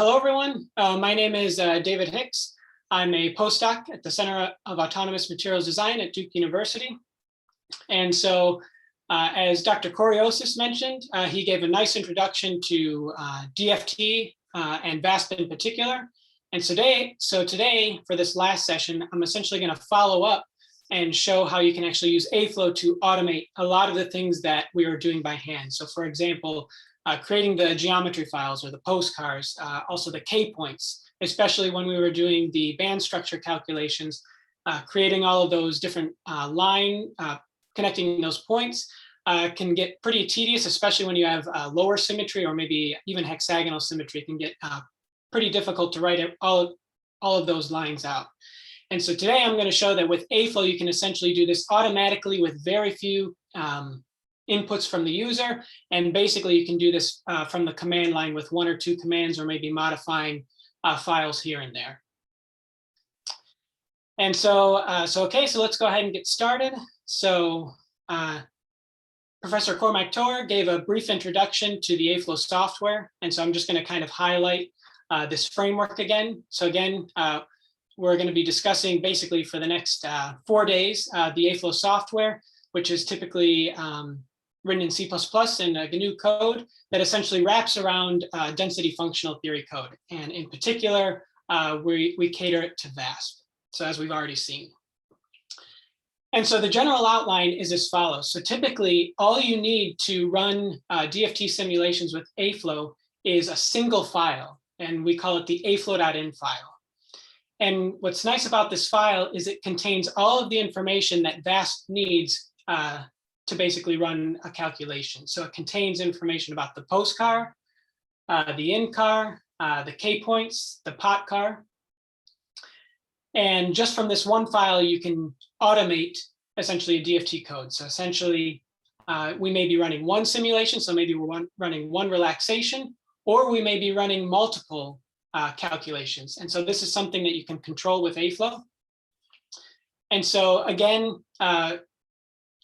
Hello, everyone. My name is David Hicks. I'm a postdoc at the Center of Autonomous Materials Design at Duke University. And so, as Dr. Koriosis mentioned, he gave a nice introduction to DFT and VASP in particular. And today, for this last session, I'm essentially going to follow up and show how you can actually use AFLOW to automate a lot of the things that we are doing by hand. So for example, creating the geometry files or the postcards, also the K-points, especially when we were doing the band structure calculations, creating all of those different connecting those points can get pretty tedious, especially when you have lower symmetry or maybe even hexagonal symmetry. It can get pretty difficult to write all of those lines out. And so today I'm going to show that with AFLOW, you can essentially do this automatically with very few inputs from the user. And basically you can do this from the command line with one or two commands, or maybe modifying files here and there. And so, okay, so let's go ahead and get started. So Professor Cormac Torr gave a brief introduction to the AFLOW software. And so I'm just going to kind of highlight this framework again. So again, we're going to be discussing basically for the next 4 days, the AFLOW software, which is typically written in C++ and a GNU code that essentially wraps around density functional theory code. And in particular, we cater it to VASP. So as we've already seen. And so the general outline is as follows. So typically, all you need to run DFT simulations with AFLOW is a single file, and we call it the aflow.in file. And what's nice about this file is it contains all of the information that VASP needs to basically run a calculation. So it contains information about the postcar, the in-car, the K-points, the pot car. And just from this one file, you can automate essentially a DFT code. So essentially, we may be running one simulation. So maybe we're running one relaxation, or we may be running multiple calculations. And so this is something that you can control with AFLOW. And so again,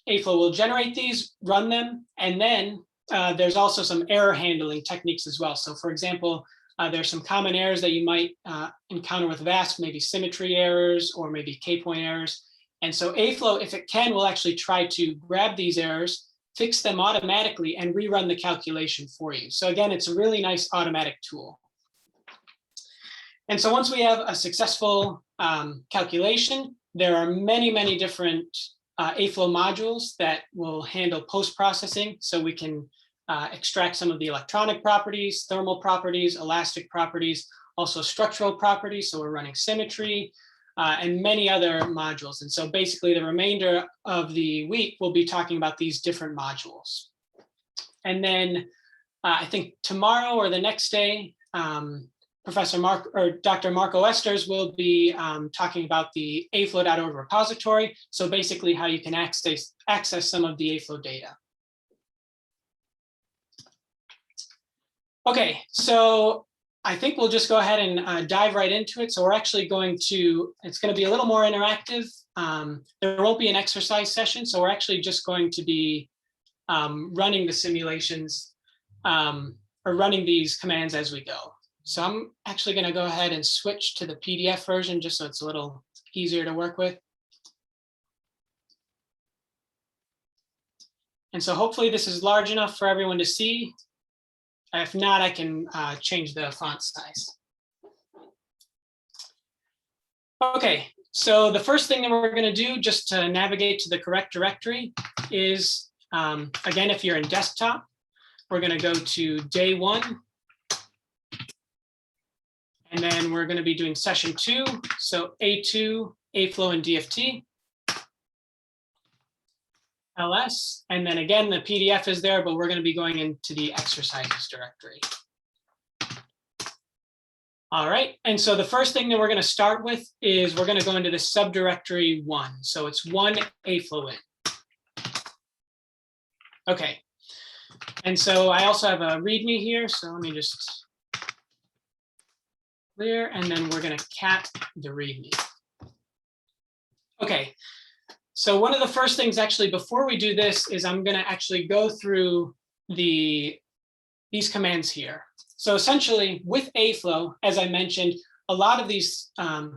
AFLOW will generate these, run them, and then there's also some error handling techniques as well. So for example, there's some common errors that you might encounter with VASP, maybe symmetry errors or maybe K-point errors. And so AFLOW, if it can, will actually try to grab these errors, fix them automatically, and rerun the calculation for you. So again, it's a really nice automatic tool. And so once we have a successful calculation, there are many, many different AFLOW modules that will handle post-processing. So we can extract some of the electronic properties, thermal properties, elastic properties, also structural properties. So we're running symmetry and many other modules. And so basically the remainder of the week, we'll be talking about these different modules. And then I think tomorrow or the next day, Dr. Marco Esters will be talking about the aflow.org repository. So basically how you can access some of the AFLOW data. Okay, so I think we'll just go ahead and dive right into it. So we're actually it's going to be a little more interactive. There won't be an exercise session. So we're actually just going to be running the simulations or running these commands as we go. So I'm actually going to go ahead and switch to the PDF version just so it's a little easier to work with. And so hopefully this is large enough for everyone to see. If not, I can change the font size. Okay, so the first thing that we're going to do just to navigate to the correct directory is, again, if you're in desktop, we're going to go to day 1. And then we're going to be doing session 2. So A2, AFLOW and DFT. LS. And then again, the PDF is there, but we're going to be going into the exercises directory. All right. And so the first thing that we're going to start with is we're going to go into the subdirectory 1. So it's 1 AFLOW in. Okay. And so I also have a README here. So let me just clear, and then we're going to cat the README. Okay, so one of the first things actually before we do this is I'm going to actually go through these commands here. So essentially with AFLOW, as I mentioned, a lot of these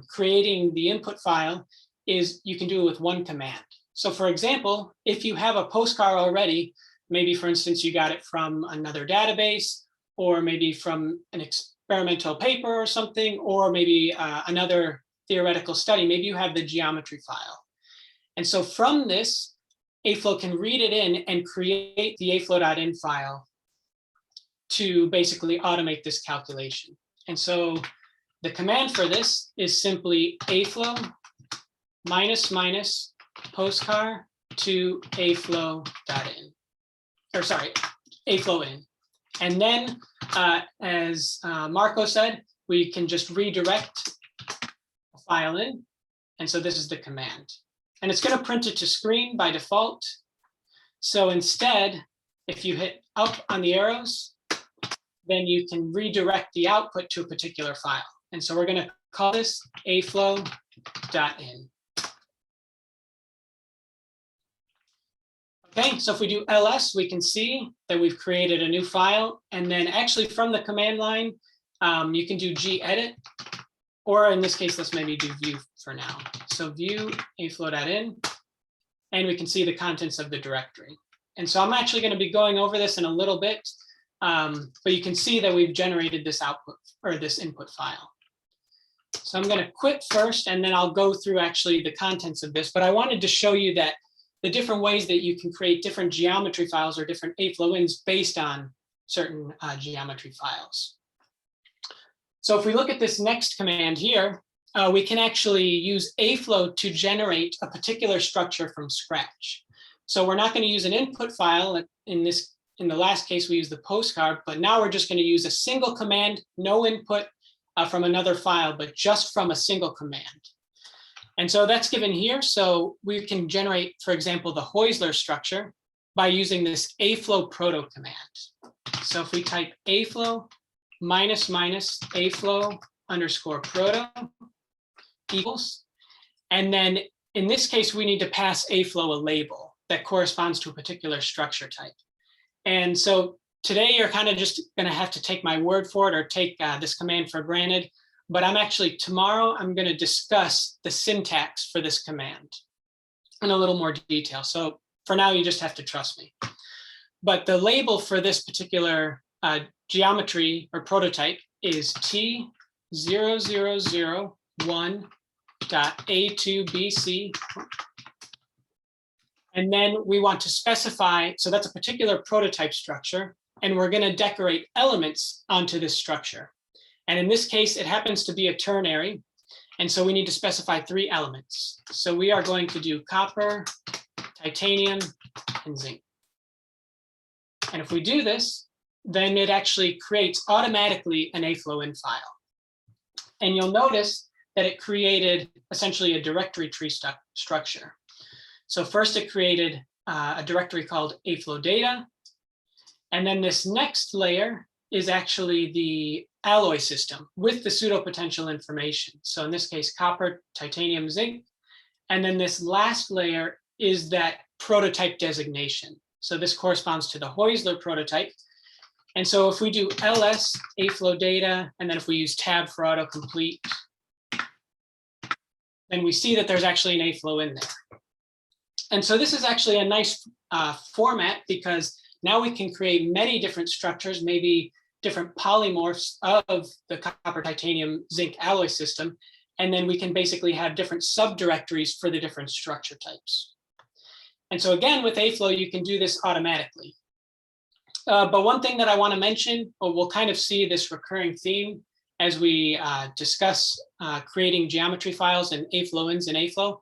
creating the input file is you can do it with one command. So for example, if you have a postcard already, maybe for instance, you got it from another database, or maybe from an experimental paper or something, or maybe another theoretical study, maybe you have the geometry file. And so from this, AFLOW can read it in and create the aflow.in file to basically automate this calculation. And so the command for this is simply aflow -- postcard to aflow.in, or sorry, aflow in. And then, as Marco said, we can just redirect the file in. And so this is the command. And it's going to print it to screen by default. So instead, if you hit up on the arrows, then you can redirect the output to a particular file. And so we're going to call this aflow.in. Okay, so if we do ls, we can see that we've created a new file. And then actually from the command line, you can do gedit, or in this case, let's maybe do view for now. So view aflow.in, and we can see the contents of the directory. And so I'm actually going to be going over this in a little bit, but you can see that we've generated this output or this input file. So I'm going to quit first, and then I'll go through actually the contents of this. But I wanted to show you that the different ways that you can create different geometry files or different aflow-ins based on certain geometry files. So if we look at this next command here, we can actually use aflow to generate a particular structure from scratch. So we're not going to use an input file. In the last case, we use the postcard, but now we're just going to use a single command, no input from another file, but just from a single command. And so that's given here. So we can generate, for example, the Heusler structure by using this aflow proto command. So if we type aflow -- aflow _proto equals, and then in this case, we need to pass aflow a label that corresponds to a particular structure type. And so today you're kind of just going to have to take my word for it or take this command for granted. But tomorrow I'm going to discuss the syntax for this command in a little more detail. So for now, you just have to trust me. But the label for this particular geometry or prototype is T0001.A2BC. And then we want to specify, so that's a particular prototype structure, and we're going to decorate elements onto this structure. And in this case, it happens to be a ternary. And so we need to specify 3 elements. So we are going to do copper, titanium, and zinc. And if we do this, then it actually creates automatically an aflow-in file. And you'll notice that it created essentially a directory tree structure. So first it created a directory called aflow data. And then this next layer is actually the alloy system with the pseudopotential information. So in this case, copper, titanium, zinc. And then this last layer is that prototype designation. So this corresponds to the Heusler prototype. And so if we do ls aflow data, and then if we use tab for autocomplete, then we see that there's actually an aflow in there. And so this is actually a nice format, because now we can create many different structures, maybe different polymorphs of the copper, titanium, zinc alloy system. And then we can basically have different subdirectories for the different structure types. And so again, with aflow, you can do this automatically. But one thing that I want to mention, or we'll kind of see this recurring theme as we discuss creating geometry files and aflow-ins in aflow,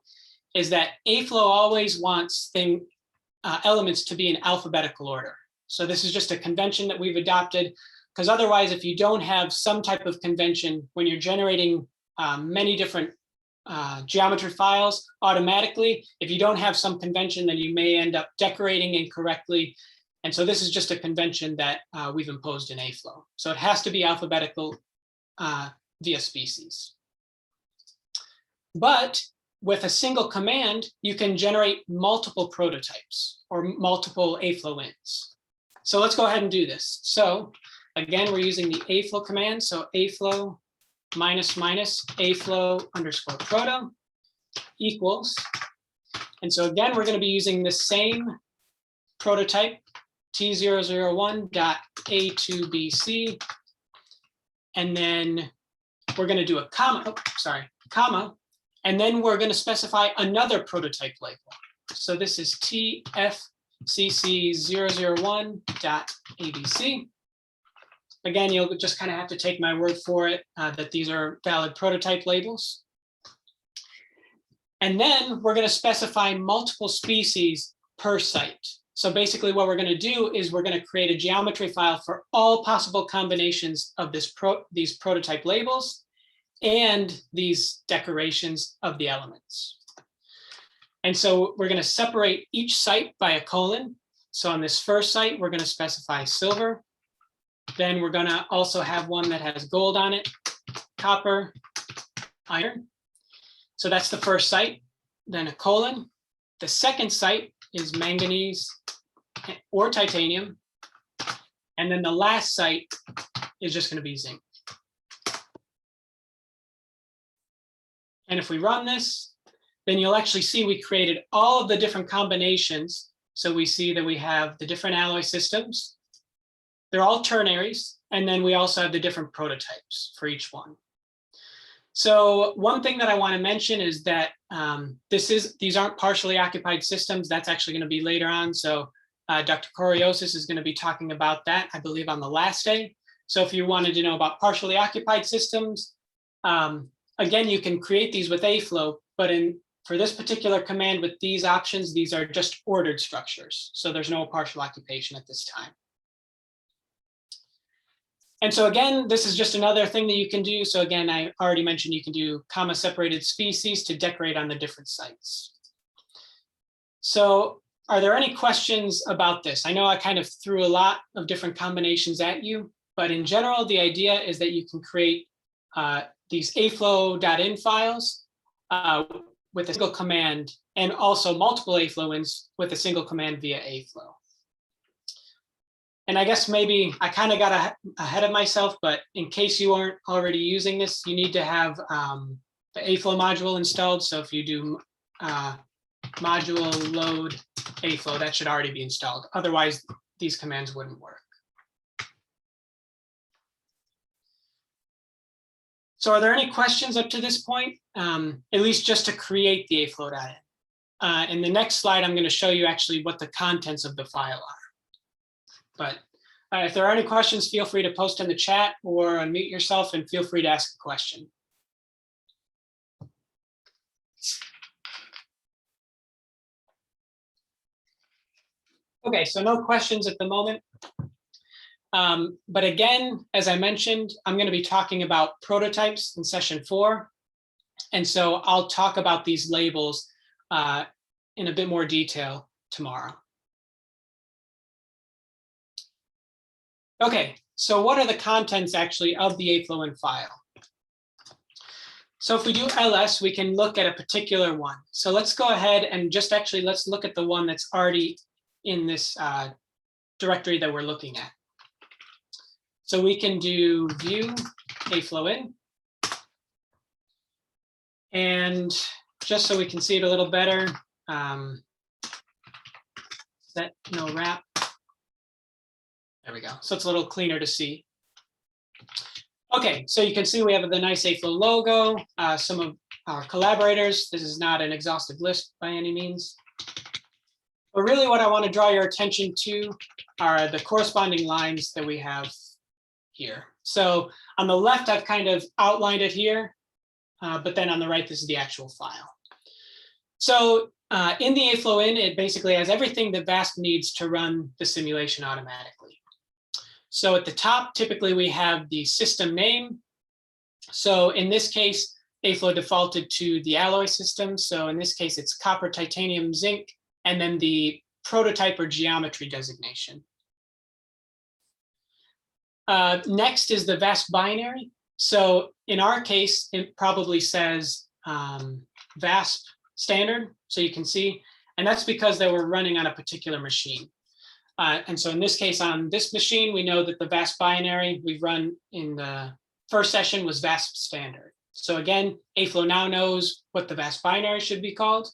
is that aflow always wants elements to be in alphabetical order. So this is just a convention that we've adopted, because otherwise, if you don't have some type of convention when you're generating many different geometry files automatically, if you don't have some convention, then you may end up decorating incorrectly. And so this is just a convention that we've imposed in aflow. So it has to be alphabetical via species. But with a single command, you can generate multiple prototypes or multiple aflow-ins. So let's go ahead and do this. So again, we're using the aflow command. So aflow --aflow_proto equals. And so again, we're going to be using the same prototype, T001.A2BC. And then we're going to do a comma, comma, and then we're going to specify another prototype label. So this is TFCC001.ABC. Again, you'll just kind of have to take my word for it that these are valid prototype labels. And then we're going to specify multiple species per site. So basically what we're going to do is we're going to create a geometry file for all possible combinations of these prototype labels and these decorations of the elements. And so we're going to separate each site by a colon. So on this first site, we're going to specify silver. Then we're going to also have one that has gold on it, copper, iron. So that's the first site, then a colon. The second site is manganese or titanium. And then the last site is just going to be zinc. And if we run this, then you'll actually see we created all of the different combinations. So we see that we have the different alloy systems. They're all ternaries. And then we also have the different prototypes for each one. So one thing that I want to mention is that these aren't partially occupied systems. That's actually going to be later on. So Dr. Koriosis is going to be talking about that, I believe, on the last day. So if you wanted to know about partially occupied systems, again, you can create these with aflow, but for this particular command with these options, these are just ordered structures. So there's no partial occupation at this time. And so again, this is just another thing that you can do. So again, I already mentioned you can do comma separated species to decorate on the different sites. So are there any questions about this? I know I kind of threw a lot of different combinations at you, but in general, the idea is that you can create these aflow.in files with a single command, and also multiple aflow-ins with a single command via aflow. And I guess maybe I kind of got ahead of myself, but in case you aren't already using this, you need to have the aflow module installed. So if you do module load aflow, that should already be installed. Otherwise, these commands wouldn't work. So are there any questions up to this point? At least just to create the aflow.in. In the next slide, I'm going to show you actually what the contents of the file are. But if there are any questions, feel free to post in the chat or unmute yourself and feel free to ask a question. Okay, so no questions at the moment. But again, as I mentioned, I'm going to be talking about prototypes in session 4. And so I'll talk about these labels in a bit more detail tomorrow. Okay, so what are the contents actually of the aflow-in file? So if we do ls, we can look at a particular one. So let's go ahead and just actually let's look at the one that's already in this directory that we're looking at. So we can do view aflow-in. And just so we can see it a little better, set no wrap. There we go. So it's a little cleaner to see. Okay, so you can see we have the nice aflow logo, some of our collaborators. This is not an exhaustive list by any means. But really what I want to draw your attention to are the corresponding lines that we have here. So on the left, I've kind of outlined it here, but then on the right, this is the actual file. So in the aflow-in, it basically has everything that VASP needs to run the simulation automatically. So at the top, typically we have the system name. So in this case, aflow defaulted to the alloy system. So in this case, it's copper, titanium, zinc, and then the prototype or geometry designation. Next is the VASP binary. So in our case, it probably says VASP standard, so you can see, and that's because they were running on a particular machine. And so in this case, on this machine, we know that the VASP binary we've run in the first session was VASP standard. So again, AFLOW now knows what the VASP binary should be called.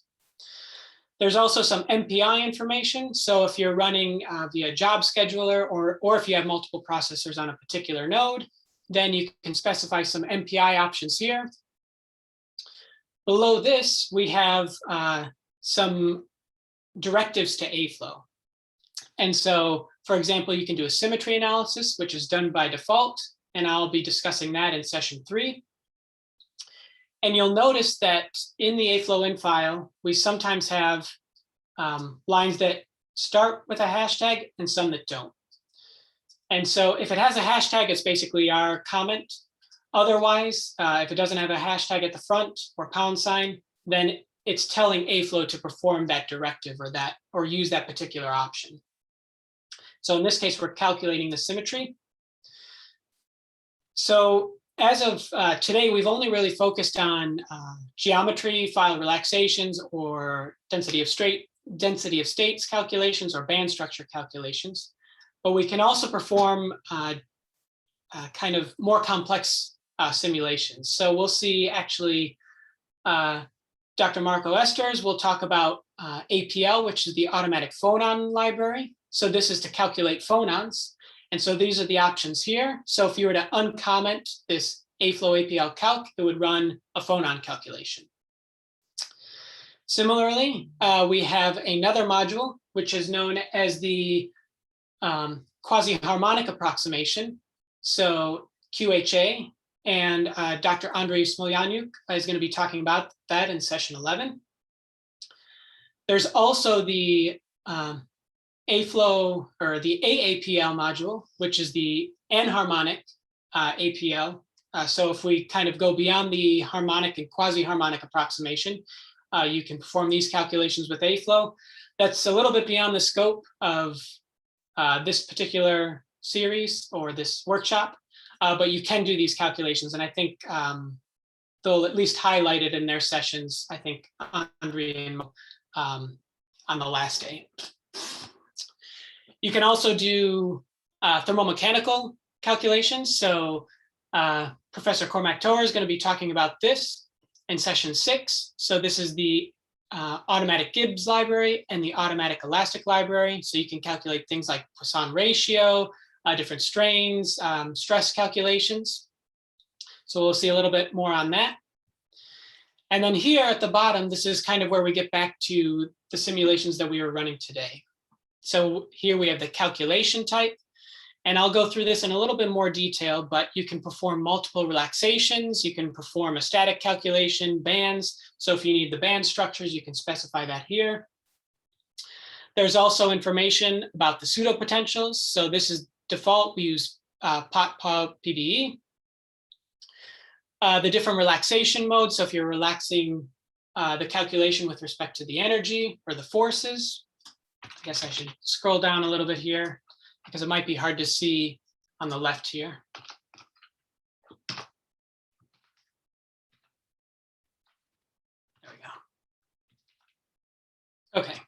There's also some MPI information. So if you're running via job scheduler, or if you have multiple processors on a particular node, then you can specify some MPI options here. Below this, we have some directives to AFLOW. And so, for example, you can do a symmetry analysis, which is done by default, and I'll be discussing that in session 3. And you'll notice that in the AFLOW in file, we sometimes have lines that start with a hashtag and some that don't. And so if it has a hashtag, it's basically our comment. Otherwise, if it doesn't have a hashtag at the front or #, then it's telling AFLOW to perform that directive or use that particular option. So in this case, we're calculating the symmetry. So as of today, we've only really focused on geometry, file relaxations, or density of states calculations, or band structure calculations. But we can also perform kind of more complex simulations. So we'll see actually Dr. Marco Esters will talk about APL, which is the automatic phonon library. So this is to calculate phonons. And so these are the options here. So if you were to uncomment this AFLOW APL calc, it would run a phonon calculation. Similarly, we have another module, which is known as the Quasi-Harmonic Approximation, so QHA, and Dr. Andrei Smolyanyuk is going to be talking about that in session 11. There's also the AFLOW, or the AAPL module, which is the anharmonic APL. So if we kind of go beyond the harmonic and quasi-harmonic approximation, you can perform these calculations with AFLOW. That's a little bit beyond the scope of this particular series or this workshop, but you can do these calculations. And I think they'll at least highlight it in their sessions, I think, Andre and on the last day. You can also do thermomechanical calculations. So Professor Cormac Torr is going to be talking about this in session 6. So this is the automatic Gibbs library and the automatic elastic library. So you can calculate things like Poisson ratio, different strains, stress calculations. So we'll see a little bit more on that. And then here at the bottom, this is kind of where we get back to the simulations that we were running today. So here we have the calculation type, and I'll go through this in a little bit more detail, but you can perform multiple relaxations. You can perform a static calculation, bands. So if you need the band structures, you can specify that here. There's also information about the pseudopotentials. So this is default. We use POT PDE. The different relaxation modes. So if you're relaxing the calculation with respect to the energy or the forces, I guess I should scroll down a little bit here because it might be hard to see on the left here. There we go. Okay.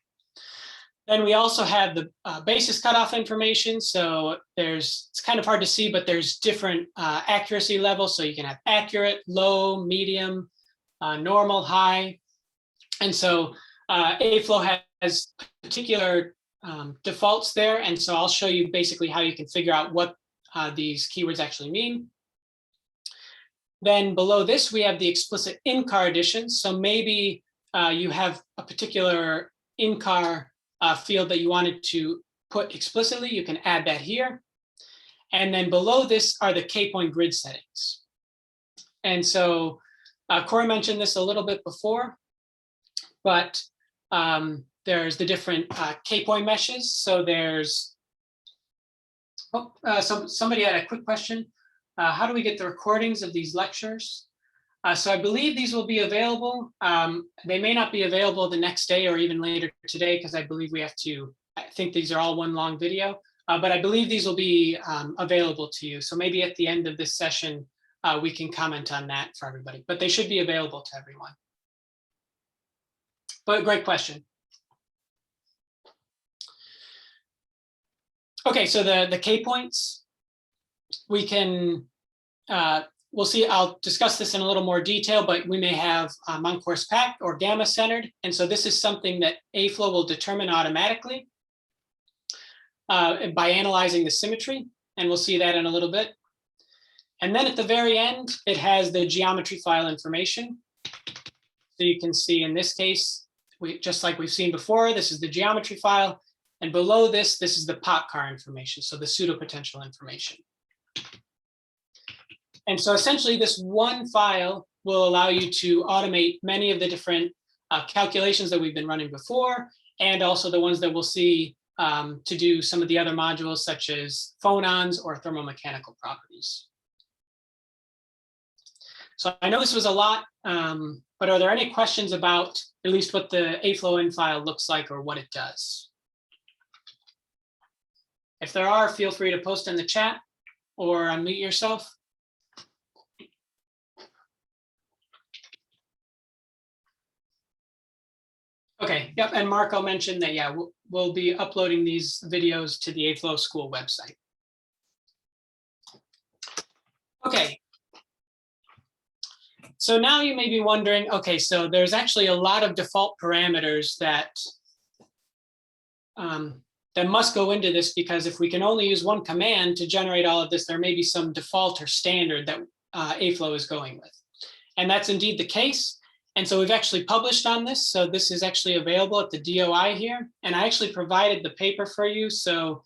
Then we also have the basis cutoff information. So it's kind of hard to see, but there's different accuracy levels. So you can have accurate, low, medium, normal, high. And so AFLOW has particular defaults there. And so I'll show you basically how you can figure out what these keywords actually mean. Then below this, we have the explicit in-car additions. So maybe you have a particular in-car field that you wanted to put explicitly, you can add that here. And then below this are the K-point grid settings. And so Corey mentioned this a little bit before, but there's the different K-point meshes. So there's, somebody had a quick question. How do we get the recordings of these lectures? So I believe these will be available. They may not be available the next day or even later today, because I believe we have to, I think these are all one long video, but I believe these will be available to you. So maybe at the end of this session, we can comment on that for everybody, but they should be available to everyone. But great question. Okay, so the K points, we can, we'll see, I'll discuss this in a little more detail, but we may have on-course packed or gamma centered. And so this is something that AFLOW will determine automatically by analyzing the symmetry. And we'll see that in a little bit. And then at the very end, it has the geometry file information. So you can see in this case, just like we've seen before, this is the geometry file. And below this, this is the pot car information, so the pseudopotential information. And so essentially this one file will allow you to automate many of the different calculations that we've been running before, and also the ones that we'll see to do some of the other modules such as phonons or thermomechanical properties. So I know this was a lot, but are there any questions about at least what the AFLOW file looks like or what it does? If there are, feel free to post in the chat or unmute yourself. Okay, yep, and Marco mentioned that, yeah, we'll be uploading these videos to the AFLOW school website. Okay. So now you may be wondering, okay, so there's actually a lot of default parameters that that must go into this, because if we can only use one command to generate all of this, there may be some default or standard that AFLOW is going with. And that's indeed the case. And so we've actually published on this. So this is actually available at the DOI here. And I actually provided the paper for you. So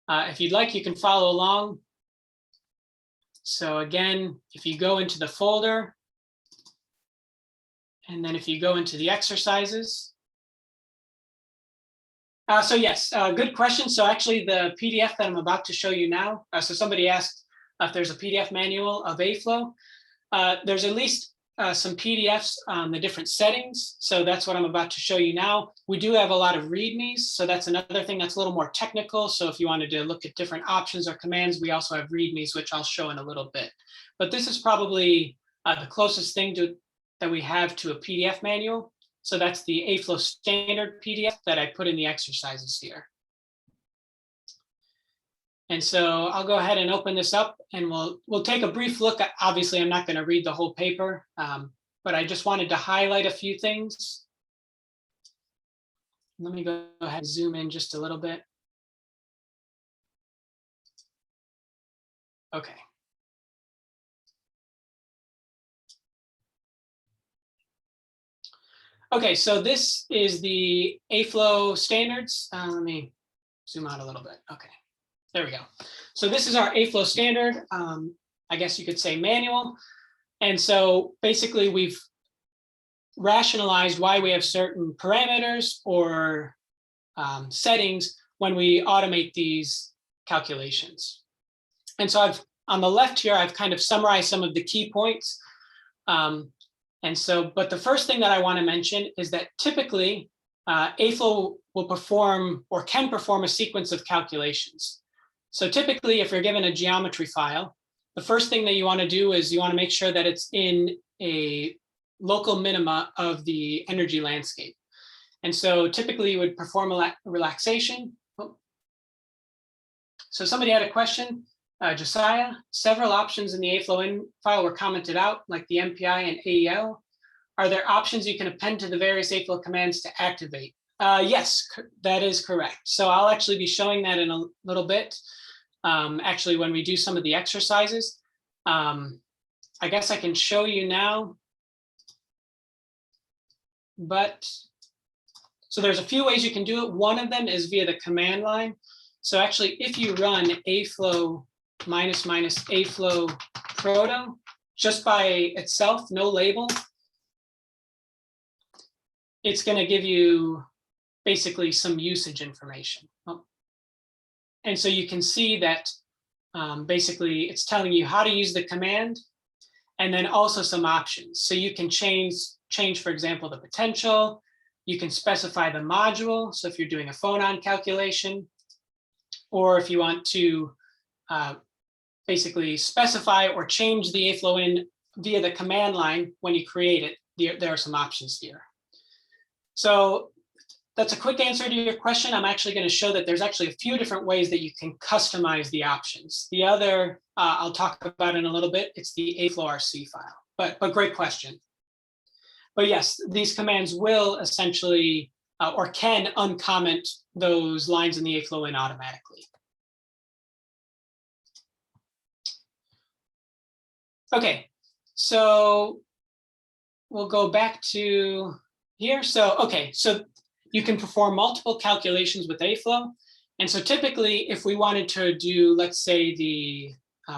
if you'd like, you can follow along. So again, if you go into the folder, and then if you go into the exercises. So yes, good question. So actually the PDF that I'm about to show you now, so somebody asked if there's a PDF manual of AFLOW. There's at least some PDFs on the different settings. So that's what I'm about to show you now. We do have a lot of Readmes. So that's another thing that's a little more technical. So if you wanted to look at different options or commands, we also have Readmes, which I'll show in a little bit. But this is probably the closest thing that we have to a PDF manual. So that's the AFLOW Standard PDF that I put in the exercises here. And so I'll go ahead and open this up, and we'll take a brief look. Obviously, I'm not going to read the whole paper, but I just wanted to highlight a few things. Let me go ahead and zoom in just a little bit. Okay. Okay, so this is the AFLOW standards. Let me zoom out a little bit. Okay, there we go. So this is our AFLOW standard, I guess you could say manual. And so basically we've rationalized why we have certain parameters or settings when we automate these calculations. And so on the left here, I've kind of summarized some of the key points. And so, but the first thing that I want to mention is that typically AFLOW will perform or can perform a sequence of calculations. So typically, if you're given a geometry file, the first thing that you want to do is you want to make sure that it's in a local minima of the energy landscape. And so typically you would perform a relaxation. So somebody had a question. Josiah, several options in the AFLOW file were commented out, like the MPI and AEL. Are there options you can append to the various AFLOW commands to activate? Yes, that is correct. So I'll actually be showing that in a little bit. Actually, when we do some of the exercises, I guess I can show you now. But so there's a few ways you can do it. One of them is via the command line. So actually, if you run AFLOW --AFLOW proto just by itself, no label, it's going to give you basically some usage information. And so you can see that basically it's telling you how to use the command and then also some options. So you can change, for example, the potential. You can specify the module. So if you're doing a phonon calculation, or if you want to basically specify or change the AFLOW via the command line when you create it, there are some options here. So that's a quick answer to your question. I'm actually going to show that there's actually a few different ways that you can customize the options. The other, I'll talk about in a little bit, it's the aflow.rc file, but great question. But yes, these commands will essentially, or can uncomment those lines in the aflow in automatically. Okay, so we'll go back to here. So, okay, so you can perform multiple calculations with aflow. And so typically, if we wanted to do, let's say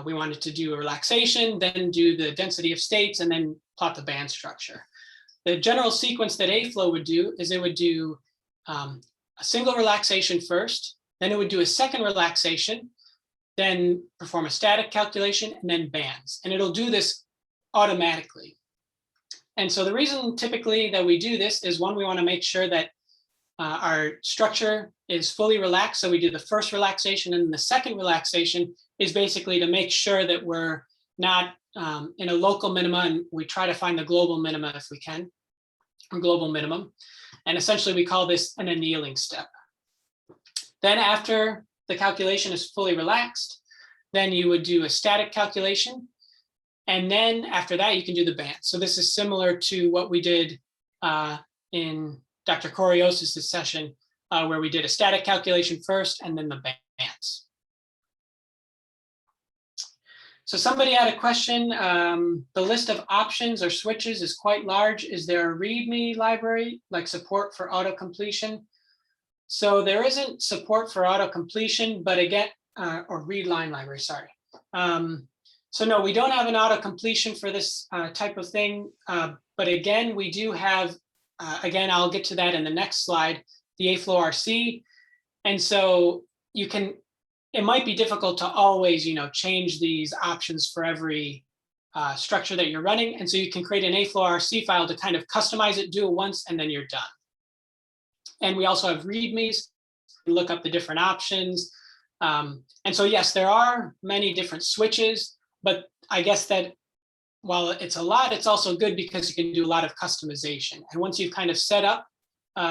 we wanted to do a relaxation, then do the density of states, and then plot the band structure. The general sequence that aflow would do is it would do a single relaxation first, then it would do a second relaxation, then perform a static calculation, and then bands. And it'll do this automatically. And so the reason typically that we do this is, one, we want to make sure that our structure is fully relaxed. So we do the first relaxation, and the second relaxation is basically to make sure that we're not in a local minima, and we try to find the global minima if we can, or global minimum. And essentially we call this an annealing step. Then after the calculation is fully relaxed, then you would do a static calculation. And then after that, you can do the band. So this is similar to what we did in Dr. Corios' session, where we did a static calculation first and then the bands. So somebody had a question. The list of options or switches is quite large. Is there a README library, like support for auto-completion? So there isn't support for auto-completion, but again, or read line library, sorry. So no, we don't have an auto-completion for this type of thing. But again, we do have, again, I'll get to that in the next slide, the aflow.rc. And so you can, it might be difficult to always, change these options for every structure that you're running. And so you can create an aflow.rc file to kind of customize it, do it once, and then you're done. And we also have readmes, look up the different options. And so, yes, there are many different switches, but I guess that while it's a lot, it's also good because you can do a lot of customization. And once you've kind of set up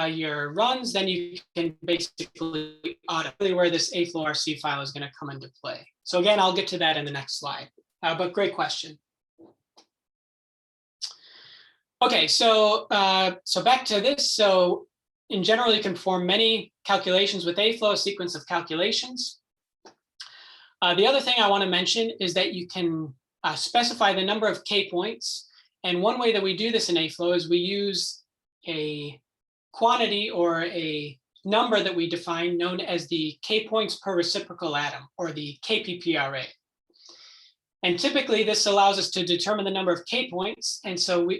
your runs, then you can basically automatically where this aflow.rc file is going to come into play. So again, I'll get to that in the next slide, but great question. Okay, so back to this. So in general, you can perform many calculations with aflow, a sequence of calculations. The other thing I want to mention is that you can specify the number of K points. And one way that we do this in aflow is we use a quantity or a number that we define known as the K points per reciprocal atom, or the KPPRA. And typically this allows us to determine the number of K points. And so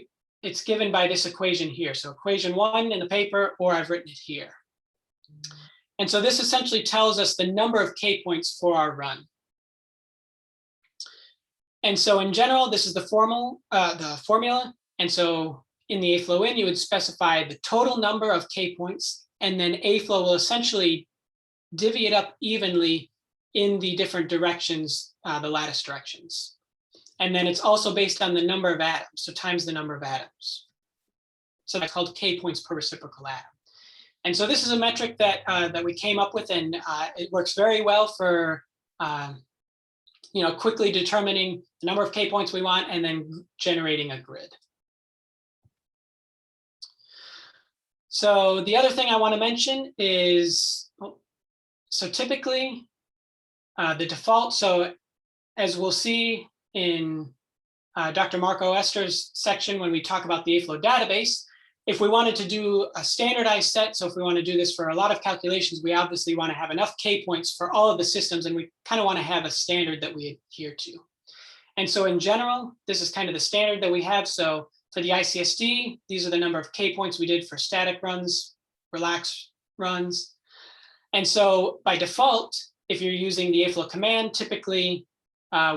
it's given by this equation here. So equation 1 in the paper, or I've written it here. And so this essentially tells us the number of K points for our run. And so in general, this is the formula. And so in the aflow in, you would specify the total number of K points, and then aflow will essentially divvy it up evenly in the different directions, the lattice directions. And then it's also based on the number of atoms, so times the number of atoms. So that's called K points per reciprocal atom. And so this is a metric that that we came up with, and it works very well for quickly determining the number of K points we want and then generating a grid. So the other thing I want to mention is, so typically the default, so as we'll see in Dr. Marco Ester's section when we talk about the aflow database, if we wanted to do a standardized set, so if we want to do this for a lot of calculations, we obviously want to have enough K points for all of the systems, and we kind of want to have a standard that we adhere to. And so in general, this is kind of the standard that we have. So for the ICSD, these are the number of K points we did for static runs, relaxed runs. And so by default, if you're using the aflow command, typically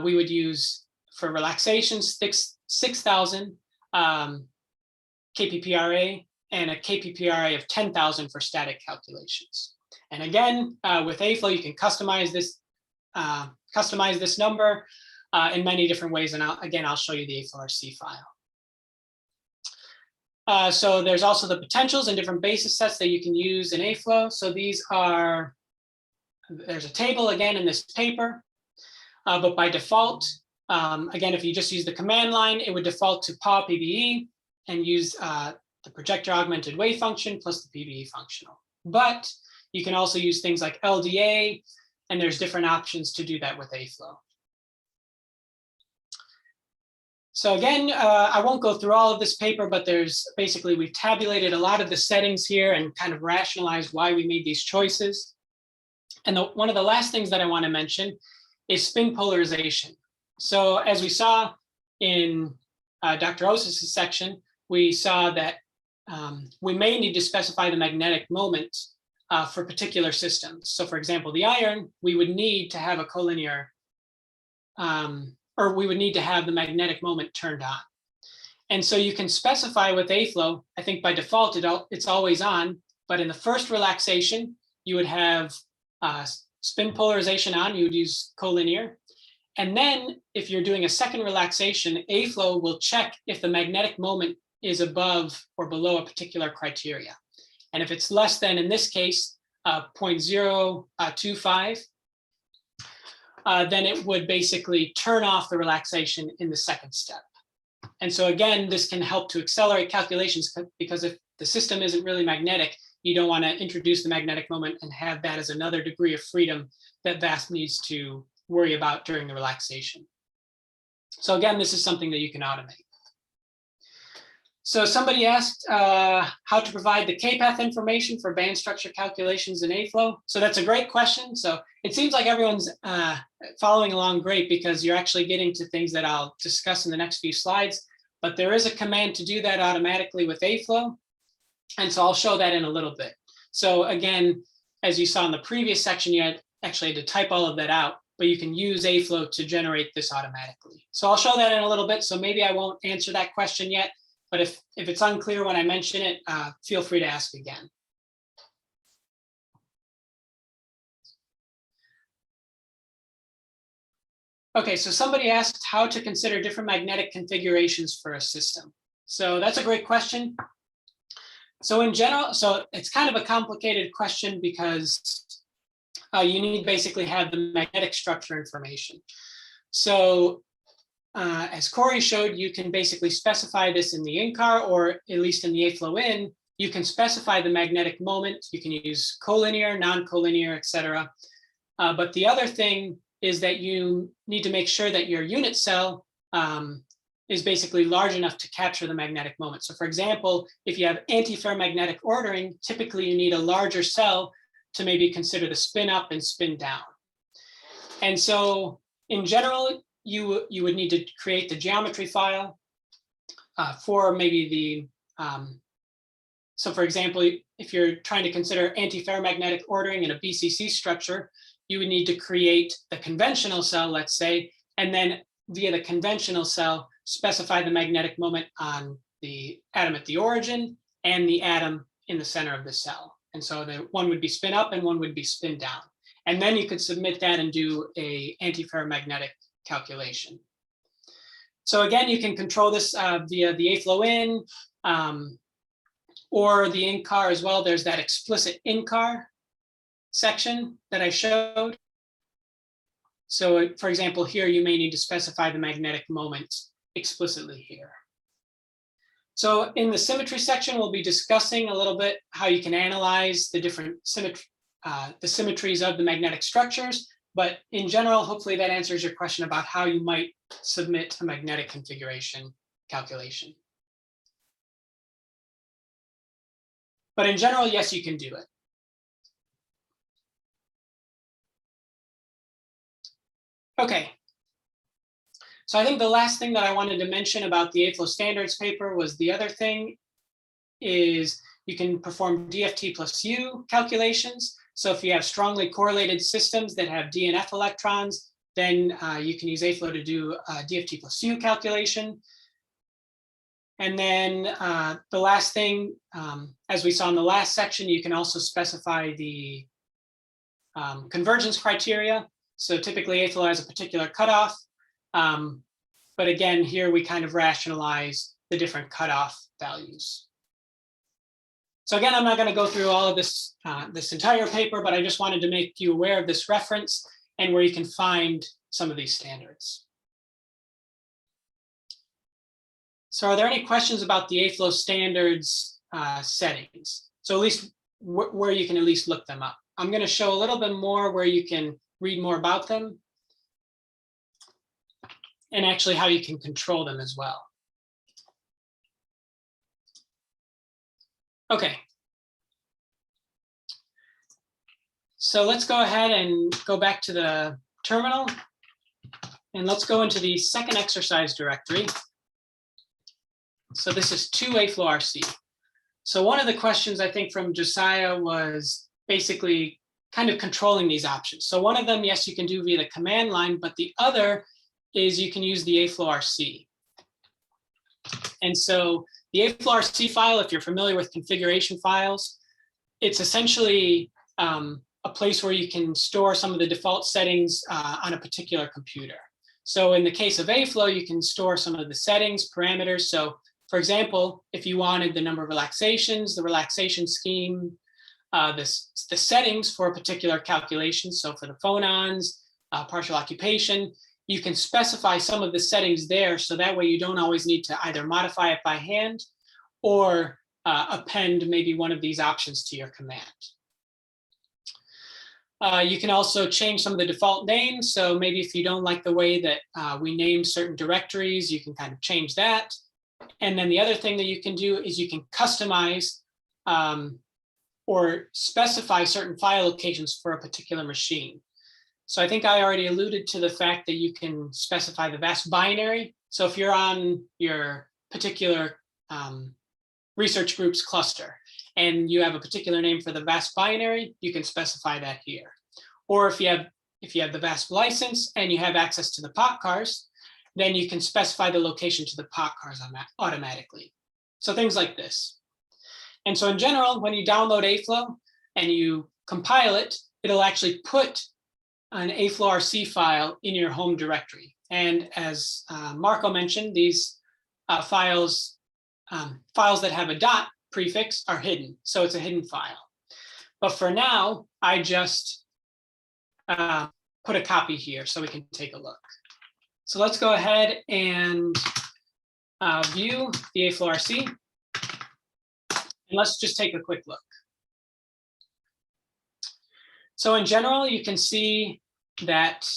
we would use for relaxations 6,000 KPPRA and a KPPRA of 10,000 for static calculations. And again, with aflow, you can customize this number in many different ways. And I'll show you the aflow.rc file. So there's also the potentials and different basis sets that you can use in AFLOW. So these are, there's a table again in this paper, but by default, again, if you just use the command line, it would default to PAW PBE and use the projector augmented wave function plus the PBE functional. But you can also use things like LDA, and there's different options to do that with AFLOW. So again, I won't go through all of this paper, but there's basically, we've tabulated a lot of the settings here and kind of rationalized why we made these choices. And one of the last things that I want to mention is spin polarization. So as we saw in Dr. Osis's section, we saw that we may need to specify the magnetic moment for particular systems. So for example, the iron, we would need to have a collinear, or we would need to have the magnetic moment turned on. And so you can specify with AFLOW, I think by default, it's always on, but in the first relaxation, you would have spin polarization on, you would use collinear. And then if you're doing a second relaxation, AFLOW will check if the magnetic moment is above or below a particular criteria. And if it's less than, in this case, 0.025, then it would basically turn off the relaxation in the second step. And so again, this can help to accelerate calculations, because if the system isn't really magnetic, you don't want to introduce the magnetic moment and have that as another degree of freedom that VASP needs to worry about during the relaxation. So again, this is something that you can automate. So somebody asked how to provide the K-path information for band structure calculations in AFLOW. So that's a great question. So it seems like everyone's following along great, because you're actually getting to things that I'll discuss in the next few slides. But there is a command to do that automatically with AFLOW. And so I'll show that in a little bit. So again, as you saw in the previous section, you actually had to type all of that out, but you can use AFLOW to generate this automatically. So I'll show that in a little bit. So maybe I won't answer that question yet. But if it's unclear when I mention it, feel free to ask again. Okay, so somebody asked how to consider different magnetic configurations for a system. So that's a great question. So in general, so it's kind of a complicated question, because you need basically have the magnetic structure information. So as Corey showed, you can basically specify this in the in-car, or at least in the AFLOW in, you can specify the magnetic moment. You can use collinear, non-collinear, etc. But the other thing is that you need to make sure that your unit cell is basically large enough to capture the magnetic moment. So for example, if you have antiferromagnetic ordering, typically you need a larger cell to maybe consider the spin up and spin down. And so in general, you would need to create the geometry file for maybe the, so for example, if you're trying to consider antiferromagnetic ordering in a BCC structure, you would need to create the conventional cell, let's say, and then via the conventional cell, specify the magnetic moment on the atom at the origin and the atom in the center of the cell. And so the one would be spin up and one would be spin down. And then you could submit that and do a antiferromagnetic calculation. So again, you can control this via the AFLOW in or the in-car as well. There's that explicit in-car section that I showed. So for example, here you may need to specify the magnetic moment explicitly here. So in the symmetry section, we'll be discussing a little bit how you can analyze the different symmetries of the magnetic structures. But in general, hopefully that answers your question about how you might submit a magnetic configuration calculation. But in general, yes, you can do it. Okay. So I think the last thing that I wanted to mention about the AFLOW standards paper was the other thing is you can perform DFT plus U calculations. So if you have strongly correlated systems that have D and F electrons, then you can use AFLOW to do a DFT plus U calculation. And then the last thing, as we saw in the last section, you can also specify the convergence criteria. So typically AFLOW has a particular cutoff. But again, here we kind of rationalize the different cutoff values. So again, I'm not going to go through all of this, this entire paper, but I just wanted to make you aware of this reference and where you can find some of these standards. So are there any questions about the AFLOW standards settings? So at least where you can at least look them up. I'm going to show a little bit more where you can read more about them and actually how you can control them as well. Okay. So let's go ahead and go back to the terminal and let's go into the second exercise directory. So this is to AFLOW.rc. So one of the questions I think from Josiah was basically kind of controlling these options. So one of them, yes, you can do via the command line, but the other is you can use the AFLOW.rc. And so the AFLOW.rc file, if you're familiar with configuration files, it's essentially a place where you can store some of the default settings on a particular computer. So in the case of AFLOW, you can store some of the settings, parameters. So for example, if you wanted the number of relaxations, the relaxation scheme, the settings for a particular calculation, so for the phonons, partial occupation, you can specify some of the settings there, so that way you don't always need to either modify it by hand or append maybe one of these options to your command. You can also change some of the default names. So maybe if you don't like the way that we name certain directories, you can kind of change that. And then the other thing that you can do is you can customize or specify certain file locations for a particular machine. So I think I already alluded to the fact that you can specify the VASP binary. So if you're on your particular research group's cluster and you have a particular name for the VASP binary, you can specify that here. Or if you have the VASP license and you have access to the POC cars, then you can specify the location to the POC cars automatically. So things like this. And so in general, when you download AFLOW and you compile it, it'll actually put an AFLOW.rc file in your home directory. And as Marco mentioned, these files that have a dot prefix are hidden. So it's a hidden file. But for now, I just put a copy here so we can take a look. So let's go ahead and view the AFLOW.rc. And let's just take a quick look. So in general, you can see that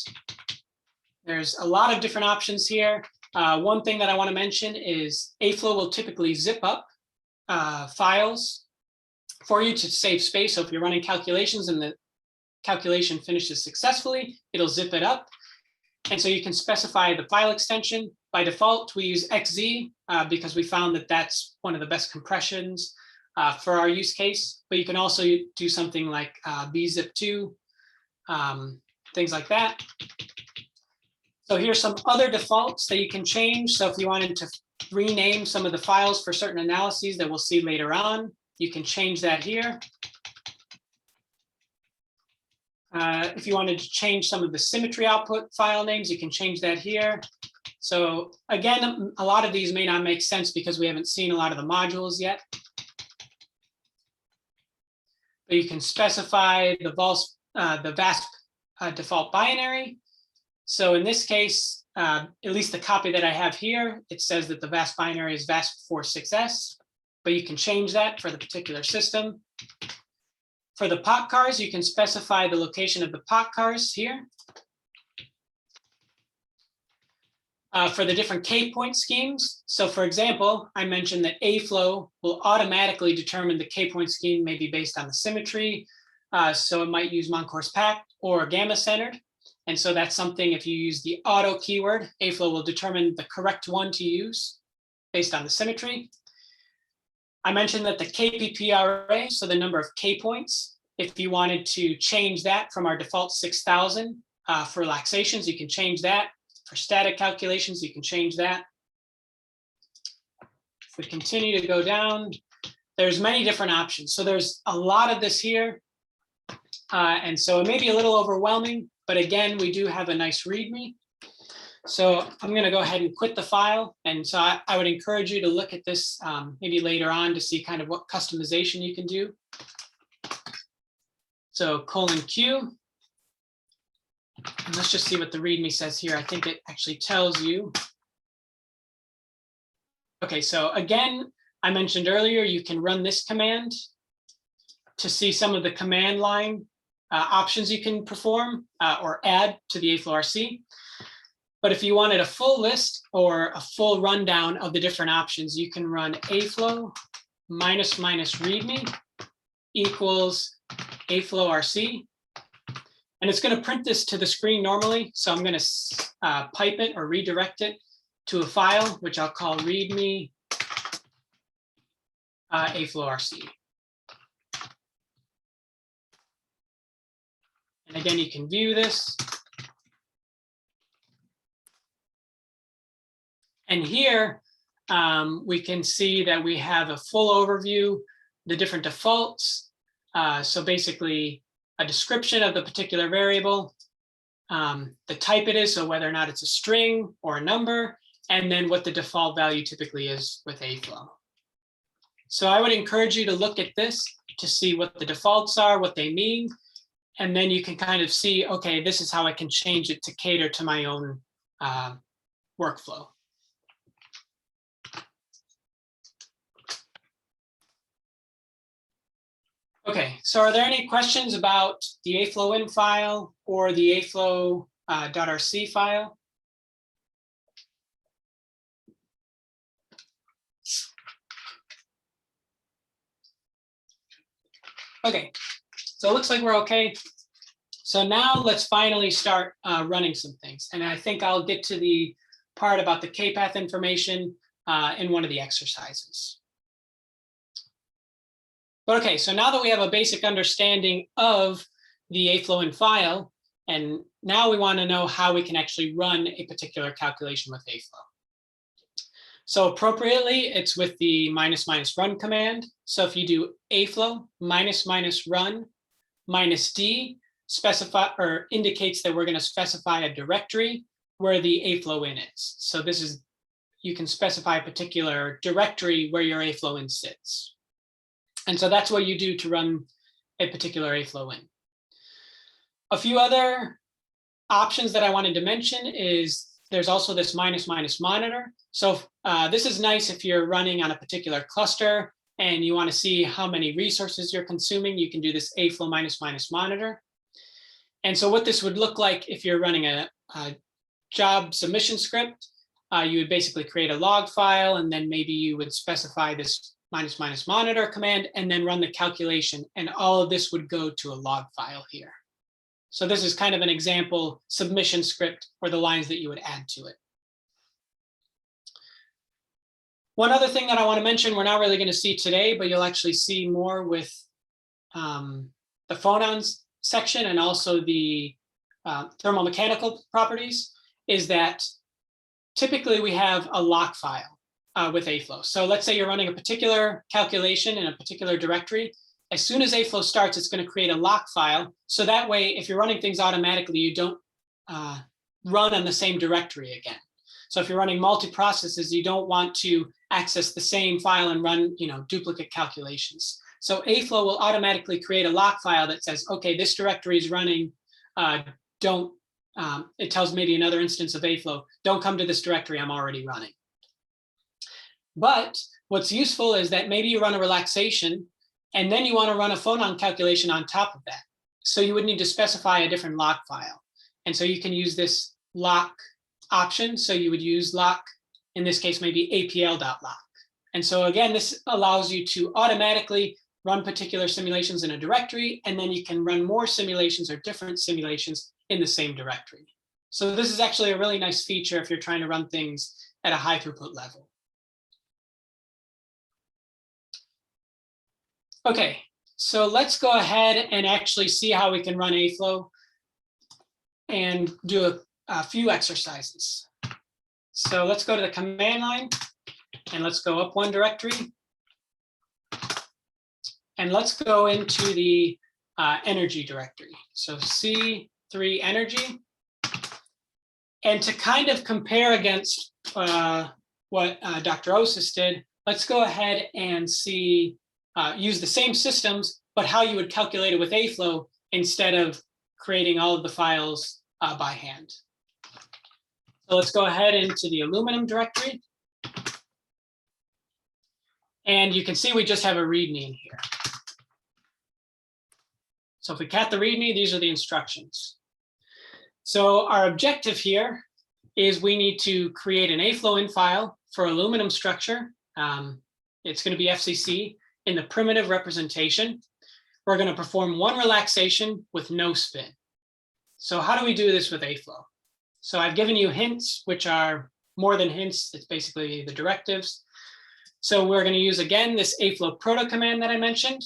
there's a lot of different options here. One thing that I want to mention is AFLOW will typically zip up files for you to save space. So if you're running calculations and the calculation finishes successfully, it'll zip it up. And so you can specify the file extension. By default, we use XZ because we found that that's one of the best compressions for our use case. But you can also do something like bzip2, things like that. So here's some other defaults that you can change. So if you wanted to rename some of the files for certain analyses that we'll see later on, you can change that here. If you wanted to change some of the symmetry output file names, you can change that here. So again, a lot of these may not make sense because we haven't seen a lot of the modules yet. But you can specify the VASP default binary. So in this case, at least the copy that I have here, it says that the VASP binary is VASP46S, but you can change that for the particular system. For the POC cars, you can specify the location of the POC cars here. For the different K-point schemes, so for example, I mentioned that AFLOW will automatically determine the K-point scheme may be based on the symmetry. So it might use Moncourse packed or gamma-centered. And so that's something, if you use the auto keyword, AFLOW will determine the correct one to use based on the symmetry. I mentioned that the KPPRA, so the number of K points, if you wanted to change that from our default 6,000 for relaxations, you can change that. For static calculations, you can change that. If we continue to go down, there's many different options. So there's a lot of this here. And so it may be a little overwhelming, but again, we do have a nice README. So I'm going to go ahead and quit the file. And so I would encourage you to look at this maybe later on to see kind of what customization you can do. So :Q. And let's just see what the README says here. I think it actually tells you. Okay, so again, I mentioned earlier, you can run this command to see some of the command line options you can perform or add to the AFLOW.rc. But if you wanted a full list or a full rundown of the different options, you can run aflow -- readme equals AFLOW.rc. And it's going to print this to the screen normally. So I'm going to pipe it or redirect it to a file, which I'll call readme AFLOW.rc. And again, you can view this. And here we can see that we have a full overview, the different defaults. So basically a description of the particular variable, the type it is, so whether or not it's a string or a number, and then what the default value typically is with AFLOW. So I would encourage you to look at this to see what the defaults are, what they mean, and then you can kind of see, okay, this is how I can change it to cater to my own workflow. Okay, so are there any questions about the AFLOW-in file or the aflow.rc file? Okay, so it looks like we're okay. So now let's finally start running some things. And I think I'll get to the part about the k-path information in one of the exercises. But okay, so now that we have a basic understanding of the AFLOW-in file, and now we want to know how we can actually run a particular calculation with AFLOW. So appropriately, it's with the --run command. So if you do AFLOW --run -d specify or indicates that we're going to specify a directory where the AFLOW-in is. So this is, you can specify a particular directory where your AFLOW-in sits. And so that's what you do to run a particular AFLOW-in. A few other options that I wanted to mention is there's also this ---- monitor. So this is nice if you're running on a particular cluster and you want to see how many resources you're consuming. You can do this aflow ---- monitor. And so what this would look like if you're running a job submission script, you would basically create a log file, and then maybe you would specify this ---- monitor command and then run the calculation. And all of this would go to a log file here. So this is kind of an example submission script or the lines that you would add to it. One other thing that I want to mention, we're not really going to see today, but you'll actually see more with the phonons section and also the thermomechanical properties, is that typically we have a lock file with AFLOW. So let's say you're running a particular calculation in a particular directory. As soon as AFLOW starts, it's going to create a lock file. So that way, if you're running things automatically, you don't run on the same directory again. So if you're running multi-processes, you don't want to access the same file and run, duplicate calculations. So AFLOW will automatically create a lock file that says, okay, this directory is running. It tells maybe another instance of AFLOW, don't come to this directory, I'm already running. But what's useful is that maybe you run a relaxation and then you want to run a phonon calculation on top of that. So you would need to specify a different lock file. And so you can use this lock option. So you would use lock, in this case, maybe apl.lock. And so again, this allows you to automatically run particular simulations in a directory, and then you can run more simulations or different simulations in the same directory. So this is actually a really nice feature if you're trying to run things at a high throughput level. Okay, so let's go ahead and actually see how we can run AFLOW and do a few exercises. So let's go to the command line and let's go up one directory. And let's go into the energy directory. So C3 energy. And to kind of compare against what Dr. Osis did, let's go ahead and see, use the same systems, but how you would calculate it with AFLOW instead of creating all of the files by hand. So let's go ahead into the aluminum directory. And you can see we just have a README in here. So if we cat the README, these are the instructions. So our objective here is we need to create an AFLOW in file for aluminum structure. It's going to be FCC in the primitive representation. We're going to perform one relaxation with no spin. So how do we do this with AFLOW? So I've given you hints, which are more than hints. It's basically the directives. So we're going to use, again, this AFLOW proto command that I mentioned.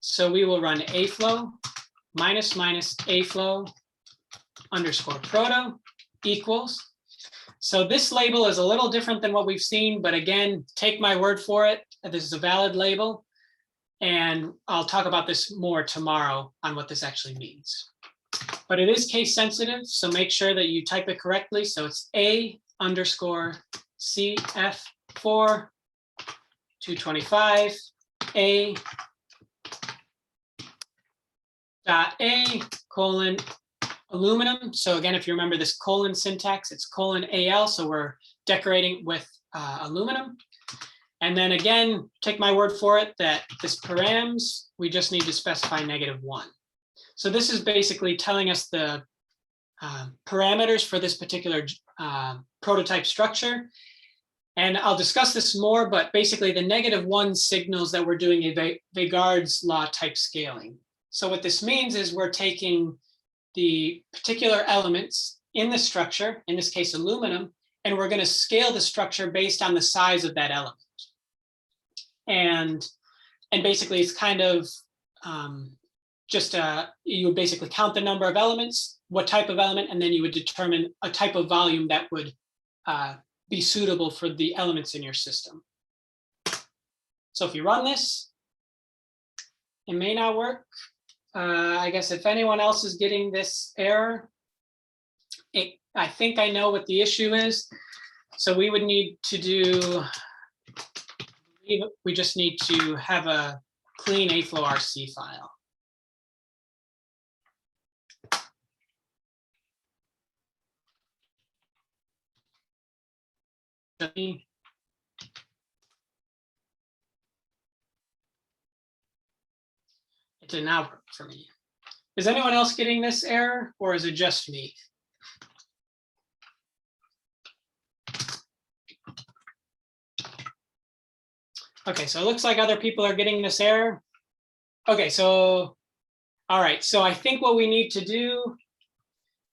So we will run AFLOW -- AFLOW _ proto equals. So this label is a little different than what we've seen, but again, take my word for it. This is a valid label. And I'll talk about this more tomorrow on what this actually means. But it is case sensitive, so make sure that you type it correctly. So it's A_CF4 225 A dot A colon aluminum. So again, if you remember this colon syntax, it's colon AL. So we're decorating with aluminum. And then again, take my word for it that this params, we just need to specify -1. So this is basically telling us the parameters for this particular prototype structure. And I'll discuss this more, but basically the -1 signals that we're doing a Vegard's law type scaling. So what this means is we're taking the particular elements in the structure, in this case aluminum, and we're going to scale the structure based on the size of that element. And basically it's kind of you would basically count the number of elements, what type of element, and then you would determine a type of volume that would be suitable for the elements in your system. So if you run this, it may not work. I guess if anyone else is getting this error, I think I know what the issue is. So we would need to do, we just need to have a clean aflow.rc file. It did not work for me. Is anyone else getting this error, or is it just me? Okay, so it looks like other people are getting this error. Okay, so, all right, so I think what we need to do,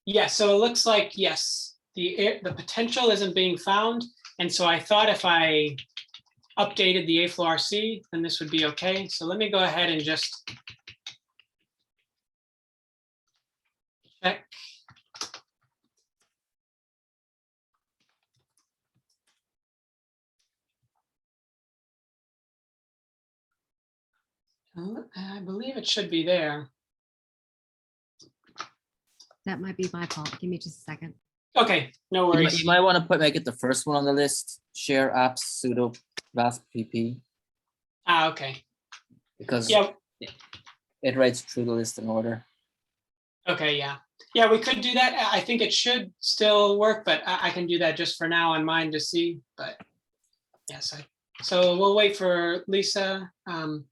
yes, so it looks like, yes, the potential isn't being found. And so I thought if I updated the aflow.rc, then this would be okay. So let me go ahead and just check. I believe it should be there. That might be my fault. Give me just a second. Okay, no worries. You might want to make it the first one on the list. Share apps sudo rasp pp. Okay. Because yeah, it writes through the list in order. Okay, yeah. Yeah, we could do that. I think it should still work, but I can do that just for now on mine to see. But yes, so we'll wait for Lisa to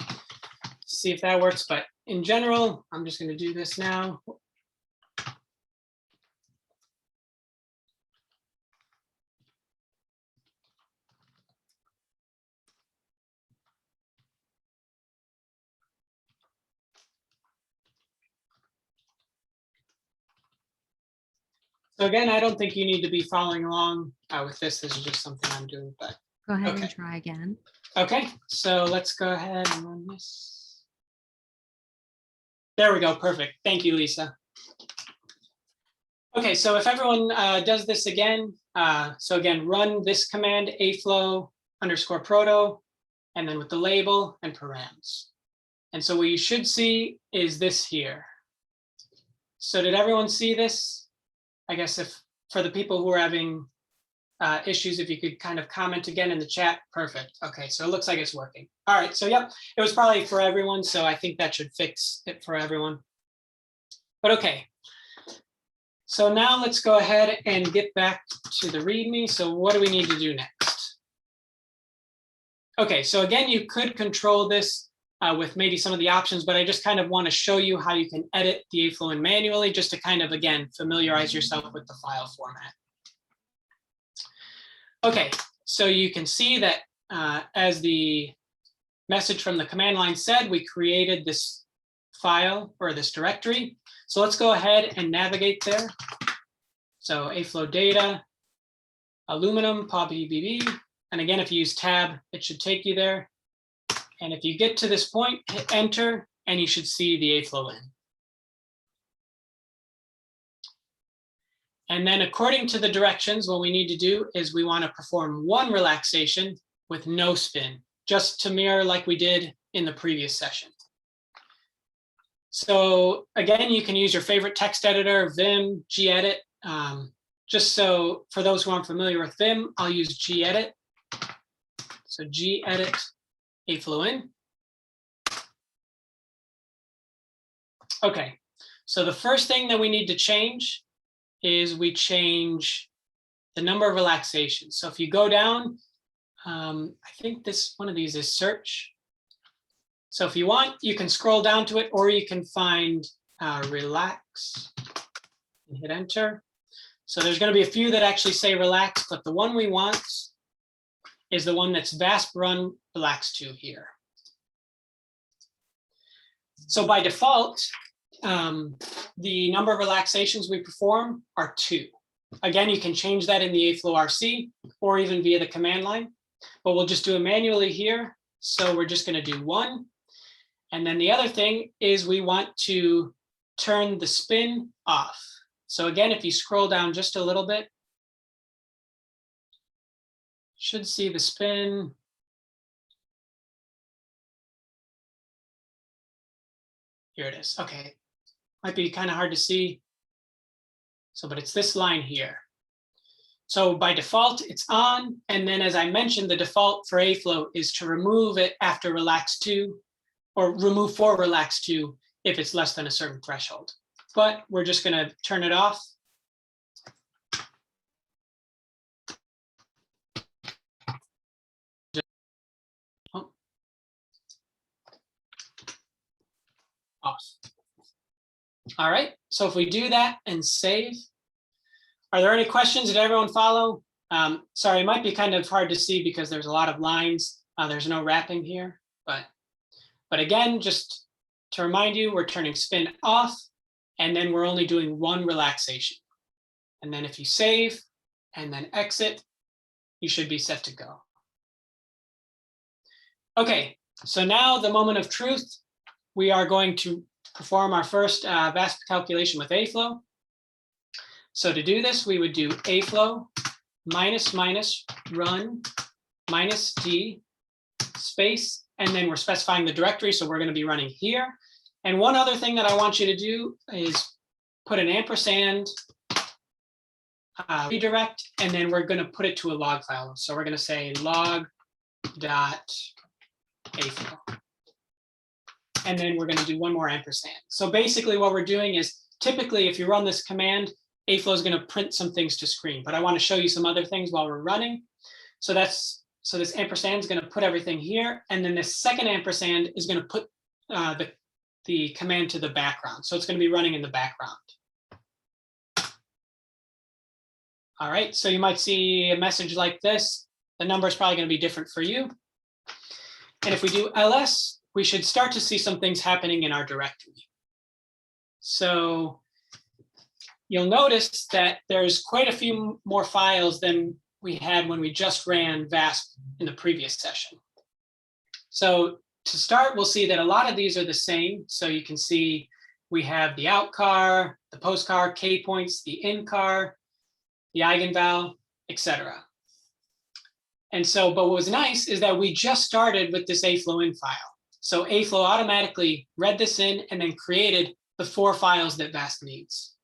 see if that works. But in general, I'm just going to do this now. So again, I don't think you need to be following along with this. This is just something I'm doing, but Go ahead Okay. and try again. okay. So let's go ahead and run this. There we go. Perfect. Thank you, Lisa. Okay, so if everyone does this again, so again, run this command aflow_proto, and then with the label and params. And so what you should see is this here. So did everyone see this? I guess if for the people who are having issues, if you could kind of comment again in the chat. Perfect. Okay, so it looks like it's working. All right, so yep, it was probably for everyone, so I think that should fix it for everyone. But okay, so now let's go ahead and get back to the README. So what do we need to do next? Okay, so again, you could control this with maybe some of the options, but I just kind of want to show you how you can edit the AFLOW in manually, just to kind of, again, familiarize yourself with the file format. Okay, so you can see that as the message from the command line said, we created this file or this directory. So let's go ahead and navigate there. So AFLOW data, aluminum, POB, and again, if you use tab, it should take you there. And if you get to this point, hit enter, and you should see the AFLOW in. And then according to the directions, what we need to do is we want to perform one relaxation with no spin, just to mirror like we did in the previous session. So again, you can use your favorite text editor, Vim, gedit. Just so for those who aren't familiar with Vim, I'll use gedit. So gedit AFLOW in. Okay, so the first thing that we need to change is we change the number of relaxations. So if you go down, I think this one of these is search. So if you want, you can scroll down to it, or you can find relax and hit enter. So there's going to be a few that actually say relax, but the one we want is the one that's VASP run relax to here. So by default, the number of relaxations we perform are 2. Again, you can change that in the aflow.rc or even via the command line, but we'll just do it manually here. So we're just going to do 1. And then the other thing is we want to turn the spin off. So again, if you scroll down just a little bit, should see the spin. Here it is. Okay. Might be kind of hard to see. So, but it's this line here. So by default, it's on. And then as I mentioned, the default for AFLOW is to remove it after relax 2, or remove for relax 2 if it's less than a certain threshold. But we're just going to turn it off. Off. All right, so if we do that and save, are there any questions? Did everyone follow? Sorry, it might be kind of hard to see because there's a lot of lines. There's no wrapping here, but again, just to remind you, we're turning spin off, and then we're only doing 1 relaxation. And then if you save and then exit, you should be set to go. Okay, so now the moment of truth. We are going to perform our first VASP calculation with AFLOW. So to do this, we would do AFLOW -run -d space, and then we're specifying the directory, so we're going to be running here. And one other thing that I want you to do is put an ampersand redirect, and then we're going to put it to a log file. So we're going to say log.aflow. And then we're going to do one more ampersand. So basically what we're doing is, typically if you run this command, AFLOW is going to print some things to screen, but I want to show you some other things while we're running. So this ampersand is going to put everything here. And then this second ampersand is going to put the command to the background. So it's going to be running in the background. All right, so you might see a message like this. The number is probably going to be different for you. And if we do ls, we should start to see some things happening in our directory. So you'll notice that there's quite a few more files than we had when we just ran VASP in the previous session. So to start, we'll see that a lot of these are the same. So you can see we have the out car, the post car, K points, the in car, the eigenval, etc. And so, but what was nice is that we just started with this AFLOW in file. So AFLOW automatically read this in and then created the 4 files that VASP needs.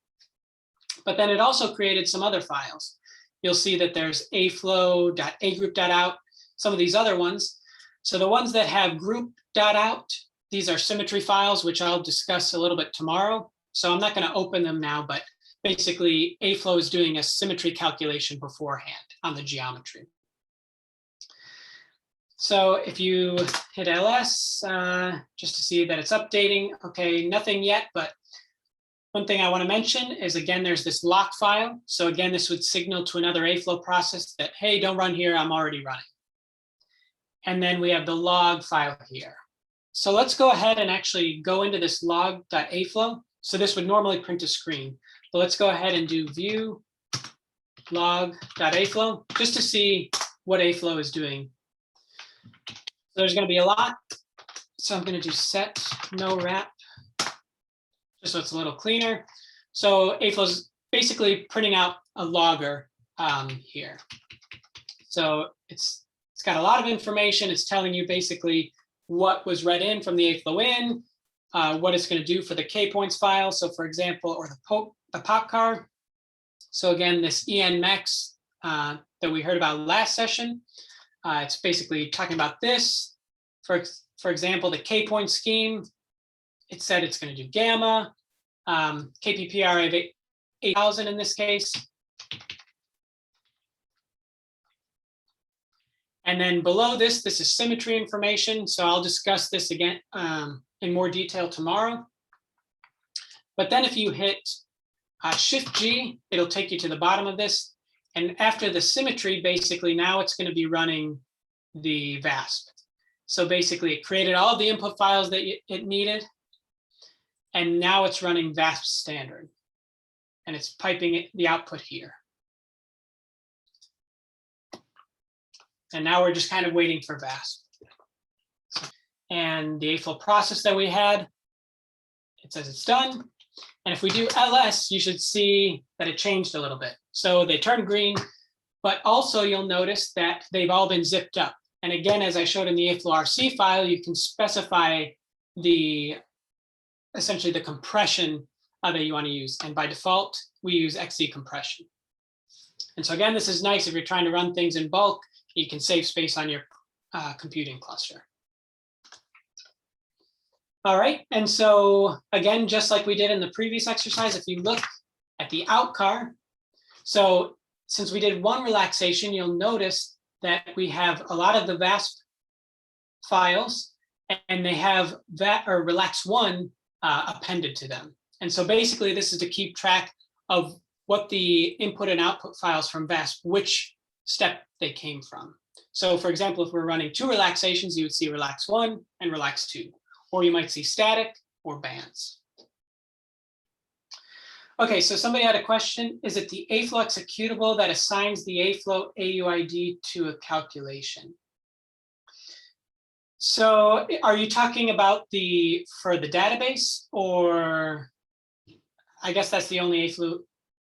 But then it also created some other files. You'll see that there's aflow.agroup.out, some of these other ones. So the ones that have group.out, these are symmetry files, which I'll discuss a little bit tomorrow. So I'm not going to open them now, but basically AFLOW is doing a symmetry calculation beforehand on the geometry. So if you hit ls, just to see that it's updating, okay, nothing yet, but one thing I want to mention is, again, there's this lock file. So again, this would signal to another AFLOW process that, hey, don't run here, I'm already running. And then we have the log file here. So let's go ahead and actually go into this log.aflow. So this would normally print a screen, but let's go ahead and do view log.aflow just to see what AFLOW is doing. So there's going to be a lot. So I'm going to do set no wrap, just so it's a little cleaner. So AFLOW is basically printing out a logger here. So it's got a lot of information. It's telling you basically what was read in from the AFLOW in, what it's going to do for the K-points file. So for example, or the pop car. So again, this enmex that we heard about last session, it's basically talking about this. For example, the K-point scheme, it said it's going to do gamma, KPPR of 8,000 in this case. And then below this, this is symmetry information. So I'll discuss this again in more detail tomorrow. But then if you hit Shift G, it'll take you to the bottom of this. And after the symmetry, basically now it's going to be running the VASP. So basically it created all the input files that it needed. And now it's running VASP standard. And it's piping the output here. And now we're just kind of waiting for VASP. And the AFLOW process that we had, it says it's done. And if we do ls, you should see that it changed a little bit. So they turned green, but also you'll notice that they've all been zipped up. And again, as I showed in the aflow.rc file, you can specify essentially the compression that you want to use. And by default, we use XZ compression. And so again, this is nice if you're trying to run things in bulk. You can save space on your computing cluster. All right, and so again, just like we did in the previous exercise, if you look at the out car, so since we did one relaxation, you'll notice that we have a lot of the VASP files, and they have that or relax1 appended to them. And so basically, this is to keep track of what the input and output files from VASP, which step they came from. So for example, if we're running 2 relaxations, you would see relax1 and relax2, or you might see static or bands. Okay, so somebody had a question. Is it the AFLOW executable that assigns the AFLOW AUID to a calculation? So are you talking about for the database, or I guess that's the only AFLOW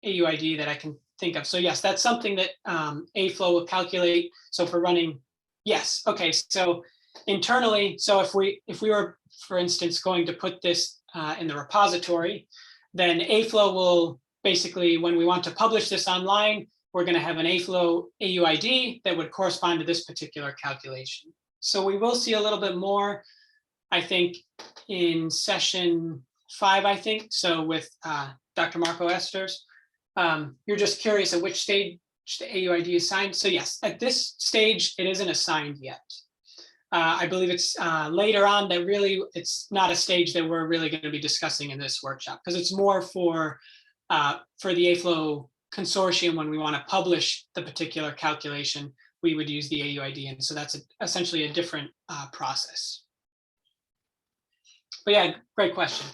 AUID that I can think of. So yes, that's something that AFLOW will calculate. So for running, yes. Okay, so internally, so if we were, for instance, going to put this in the repository, then AFLOW will basically, when we want to publish this online, we're going to have an AFLOW AUID that would correspond to this particular calculation. So we will see a little bit more, I think, in session 5, I think. So with Dr. Marco Esters, you're just curious at which stage the AUID is assigned. So yes, at this stage, it isn't assigned yet. I believe it's later on that really it's not a stage that we're really going to be discussing in this workshop, because it's more for the AFLOW consortium. When we want to publish the particular calculation, we would use the AUID, and so that's essentially a different process. But yeah, great question.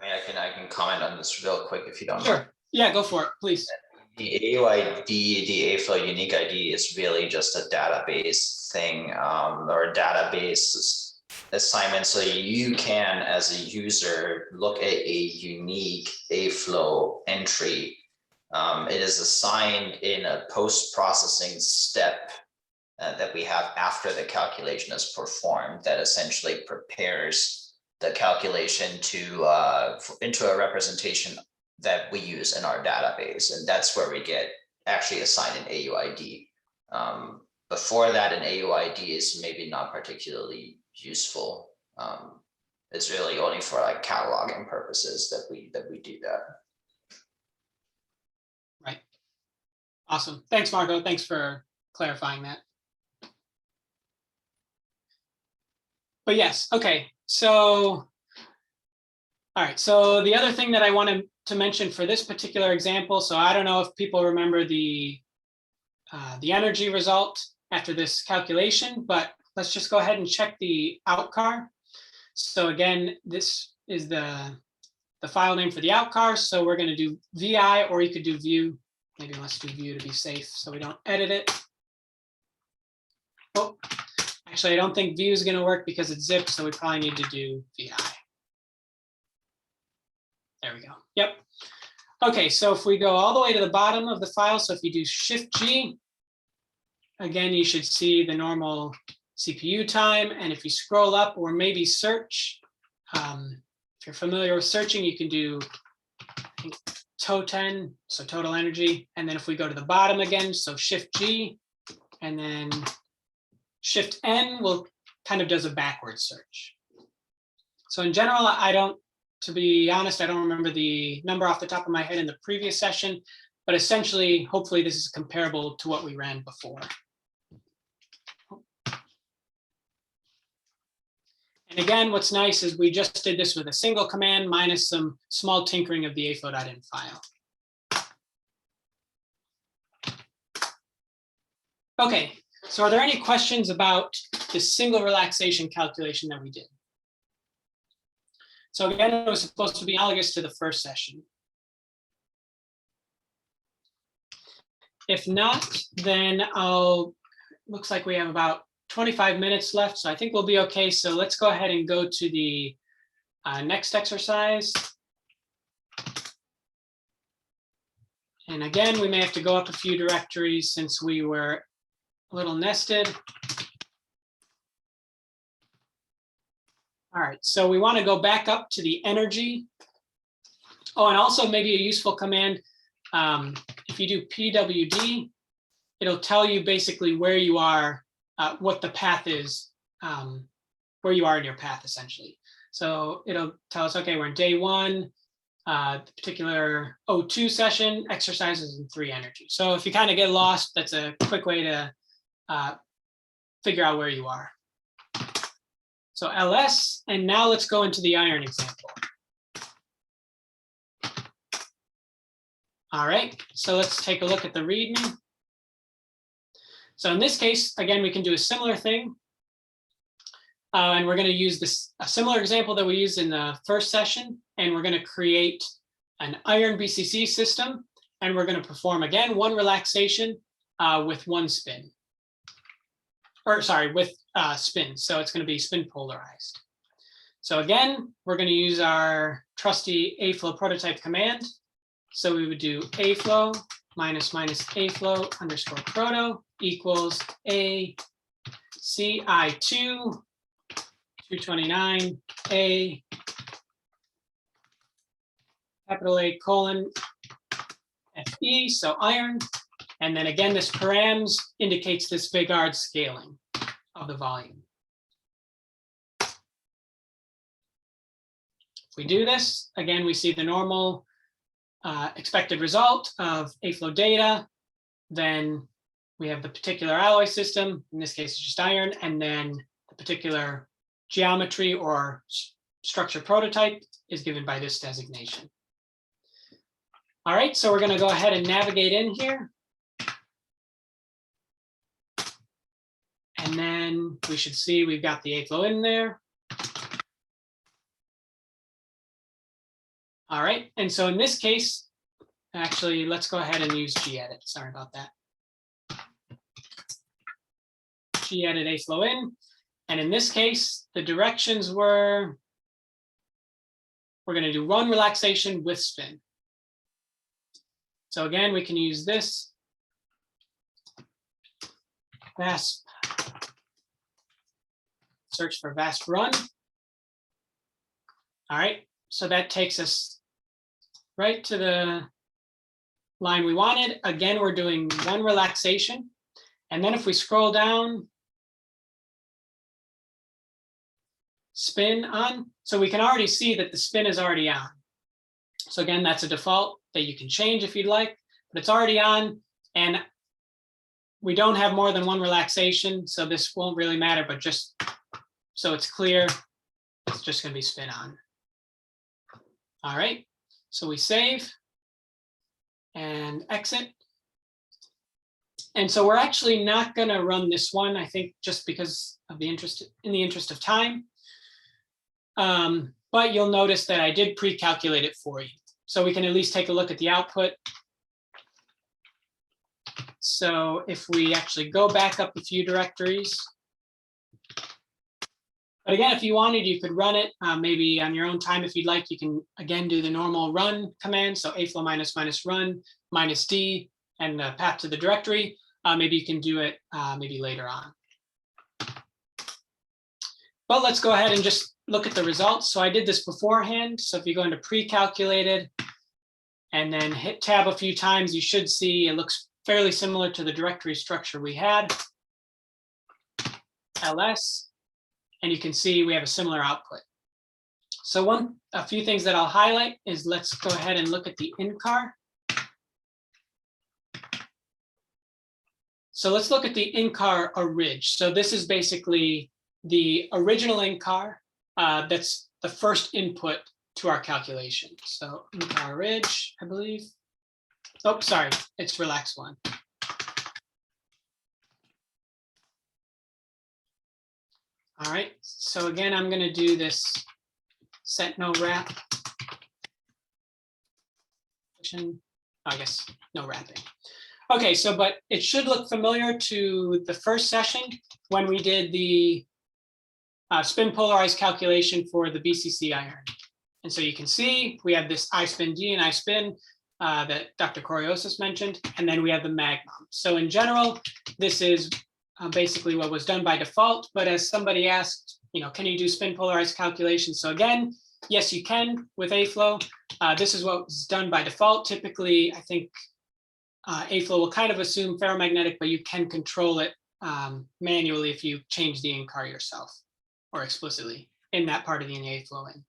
I mean, I can comment on this real quick if you don't. Sure. Yeah, go for it, please. The AUID, the AFLOW unique ID is really just a database thing, or a database assignment. So you can, as a user, look at a unique AFLOW entry. It is assigned in a post-processing step that we have after the calculation is performed that essentially prepares the calculation to into a representation that we use in our database, and that's where we get actually assigned an AUID. Before that, an AUID is maybe not particularly useful. It's really only for like cataloging purposes that we do that. Right. Awesome. Thanks, Marco. Thanks for clarifying that. But yes, okay. So, all right. So the other thing that I wanted to mention for this particular example, so I don't know if people remember the energy result after this calculation, but let's just go ahead and check the outcar. So again, this is the file name for the outcar. So we're going to do VI, or you could do view. Maybe let's do view to be safe so we don't edit it. Oh, actually, I don't think view is going to work because it's zipped, so we probably need to do VI. There we go. Yep. Okay, so if we go all the way to the bottom of the file, so if you do Shift G, again, you should see the normal CPU time. And if you scroll up or maybe search, if you're familiar with searching, you can do TOTEN, so total energy. And then if we go to the bottom again, so Shift G, and then Shift N will kind of does a backward search. So in general, to be honest, I don't remember the number off the top of my head in the previous session, but essentially, hopefully this is comparable to what we ran before. And again, what's nice is we just did this with a single command minus some small tinkering of the aflow.in file. Okay, so are there any questions about this single relaxation calculation that we did? So again, it was supposed to be analogous to the first session. If not, then looks like we have about 25 minutes left, so I think we'll be okay. So let's go ahead and go to the next exercise. And again, we may have to go up a few directories since we were a little nested. All right, so we want to go back up to the energy. Oh, and also maybe a useful command. If you do PWD, it'll tell you basically where you are, what the path is, where you are in your path, essentially. So it'll tell us, okay, we're in day 1, the particular O2 session, exercises in 3 energy. So if you kind of get lost, that's a quick way to figure out where you are. So LS, and now let's go into the iron example. All right, so let's take a look at the README. So in this case, again, we can do a similar thing. And we're going to use a similar example that we used in the first session. And we're going to create an iron BCC system. And we're going to perform, again, 1 relaxation with 1 spin. Or sorry, with spin. So it's going to be spin polarized. So again, we're going to use our trusty aflow prototype command. So we would do aflow minus aflow underscore proto equals a CI2 229 a capital A colon FE, so iron. And then again, this params indicates this Vegard scaling of the volume. If we do this, again, we see the normal expected result of aflow data. Then we have the particular alloy system, in this case, it's just iron, and then the particular geometry or structure prototype is given by this designation. All right, so we're going to go ahead and navigate in here. And then we should see we've got the aflow in there. All right, and so in this case, actually, let's go ahead and use gedit. Sorry about that. Gedit aflow in. And in this case, the directions were, we're going to do 1 relaxation with spin. So again, we can use this VASP, search for VASP run. All right, so that takes us right to the line we wanted. Again, we're doing one relaxation. And then if we scroll down, spin on, so we can already see that the spin is already on. So again, that's a default that you can change if you'd like, but it's already on. And we don't have more than one relaxation, so this won't really matter, but just so it's clear, it's just going to be spin on. All right, so we save and exit. And so we're actually not going to run this one, I think, just because of the interest of time. But you'll notice that I did pre-calculate it for you. So we can at least take a look at the output. So if we actually go back up a few directories. But again, if you wanted, you could run it maybe on your own time. If you'd like, you can again do the normal run command. So aflow -- run -d and the path to the directory. Maybe you can do it maybe later on. But let's go ahead and just look at the results. So I did this beforehand. So if you go into pre-calculated and then hit tab a few times, you should see it looks fairly similar to the directory structure we had, ls. And you can see we have a similar output. So a few things that I'll highlight is let's go ahead and look at the in-car. So let's look at the in-car orig. So this is basically the original in-car. That's the first input to our calculation. So in-car orig, I believe. Oh, sorry, it's relax one. All right, so again, I'm going to do this set no wrap. I guess no wrapping. Okay, so but it should look familiar to the first session when we did the spin polarized calculation for the BCC iron. And so you can see we have this I spin D and I spin that Dr. Coriosis mentioned, and then we have the magnum. So in general, this is basically what was done by default, but as somebody asked, can you do spin polarized calculations? So again, yes, you can with AFLOW. This is what was done by default. Typically, I think AFLOW will kind of assume ferromagnetic, but you can control it manually if you change the in-car yourself or explicitly in that part of the AFLOW in.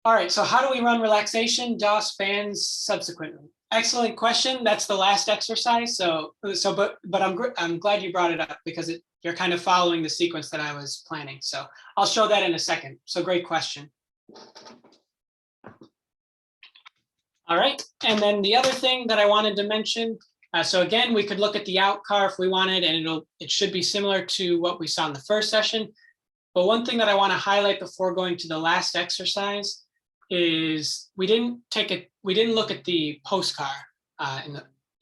All right, so how do we run relaxation, DOS, fans subsequently? Excellent question. That's the last exercise. But I'm glad you brought it up because you're kind of following the sequence that I was planning. So I'll show that in a second. So great question. All right, and then the other thing that I wanted to mention. So again, we could look at the out-car if we wanted, and it should be similar to what we saw in the first session. But one thing that I want to highlight before going to the last exercise is we didn't look at the post-car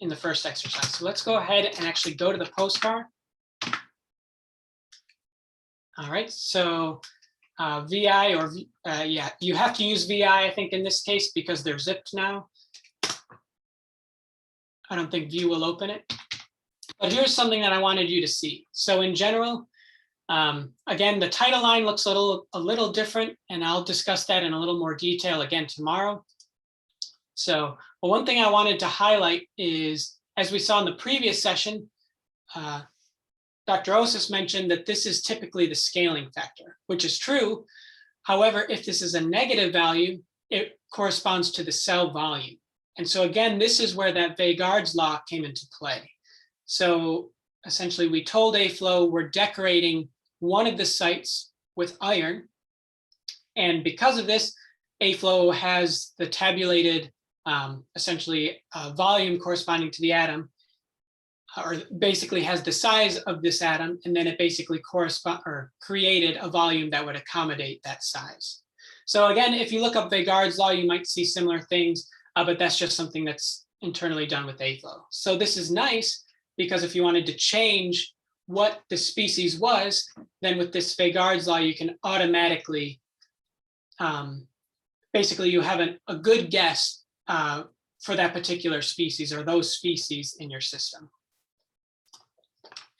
in the first exercise. So let's go ahead and actually go to the post-car. All right, so VI or yeah, you have to use VI, I think, in this case because they're zipped now. I don't think view will open it. But here's something that I wanted you to see. So in general, again, the title line looks a little different, and I'll discuss that in a little more detail again tomorrow. So one thing I wanted to highlight is, as we saw in the previous session, Dr. Osis mentioned that this is typically the scaling factor, which is true. However, if this is a negative value, it corresponds to the cell volume. And so again, this is where that Vegard's law came into play. So essentially, we told AFLOW we're decorating one of the sites with iron. And because of this, AFLOW has the tabulated, essentially, volume corresponding to the atom, or basically has the size of this atom, and then it basically created a volume that would accommodate that size. So again, if you look up Vegard's law, you might see similar things, but that's just something that's internally done with AFLOW. So this is nice, because if you wanted to change what the species was, then with this Vegard's law, you can automatically, basically you have a good guess for that particular species or those species in your system.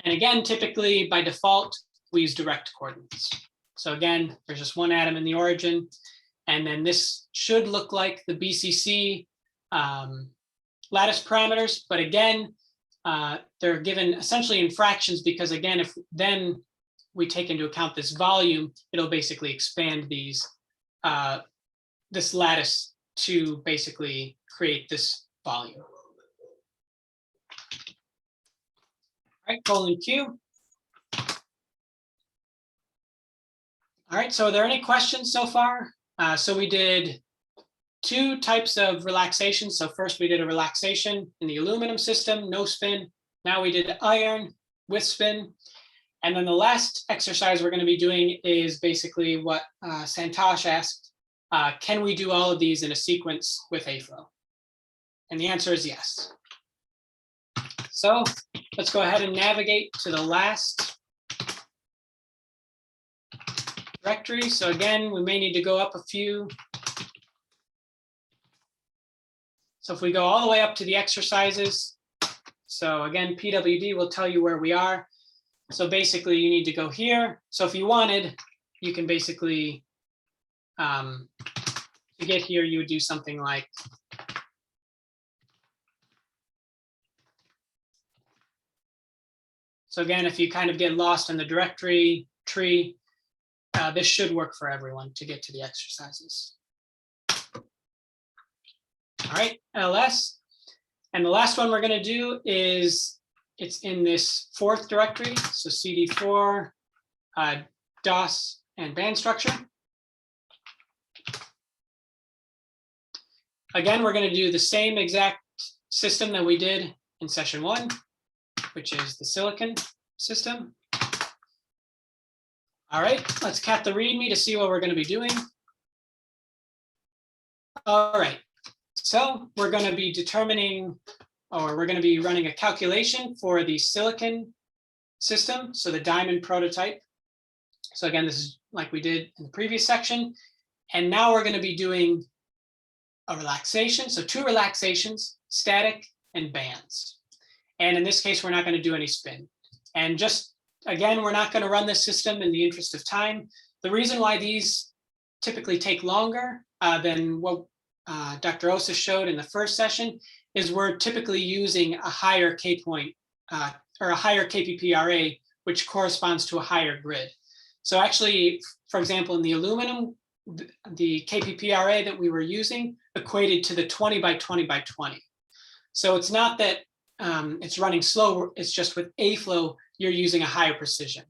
And again, typically by default, we use direct coordinates. So again, there's just one atom in the origin. And then this should look like the BCC lattice parameters. But again, they're given essentially in fractions because again, if then we take into account this volume, it'll basically expand these this lattice to basically create this volume. All right, colon Q. All right, so are there any questions so far? So we did two types of relaxation. So first we did a relaxation in the aluminum system, no spin. Now we did iron with spin. And then the last exercise we're going to be doing is basically what Santosh asked. Can we do all of these in a sequence with AFLOW? And the answer is yes. So let's go ahead and navigate to the last directory. So again, we may need to go up a few. So if we go all the way up to the exercises, so again, PWD will tell you where we are. So basically you need to go here. So if you wanted, you can basically, to get here, you would do something like, so again, if you kind of get lost in the directory tree, this should work for everyone to get to the exercises. All right, LS. And the last one we're going to do is, it's in this fourth directory. So CD4, DOS, and band structure. Again, we're going to do the same exact system that we did in session 1, which is the silicon system. All right, let's cat the README to see what we're going to be doing. All right, so we're going to be determining, or we're going to be running a calculation for the silicon system, so the diamond prototype. So again, this is like we did in the previous section. And now we're going to be doing a relaxation. So 2 relaxations, static and bands. And in this case, we're not going to do any spin. And just, again, we're not going to run this system in the interest of time. The reason why these typically take longer than what Dr. Osa showed in the first session is we're typically using a higher K point or a higher KPPRA, which corresponds to a higher grid. So actually, for example, in the aluminum, the KPPRA that we were using equated to the 20 by 20 by 20. So it's not that it's running slow, it's just with AFLOW, you're using a higher precision.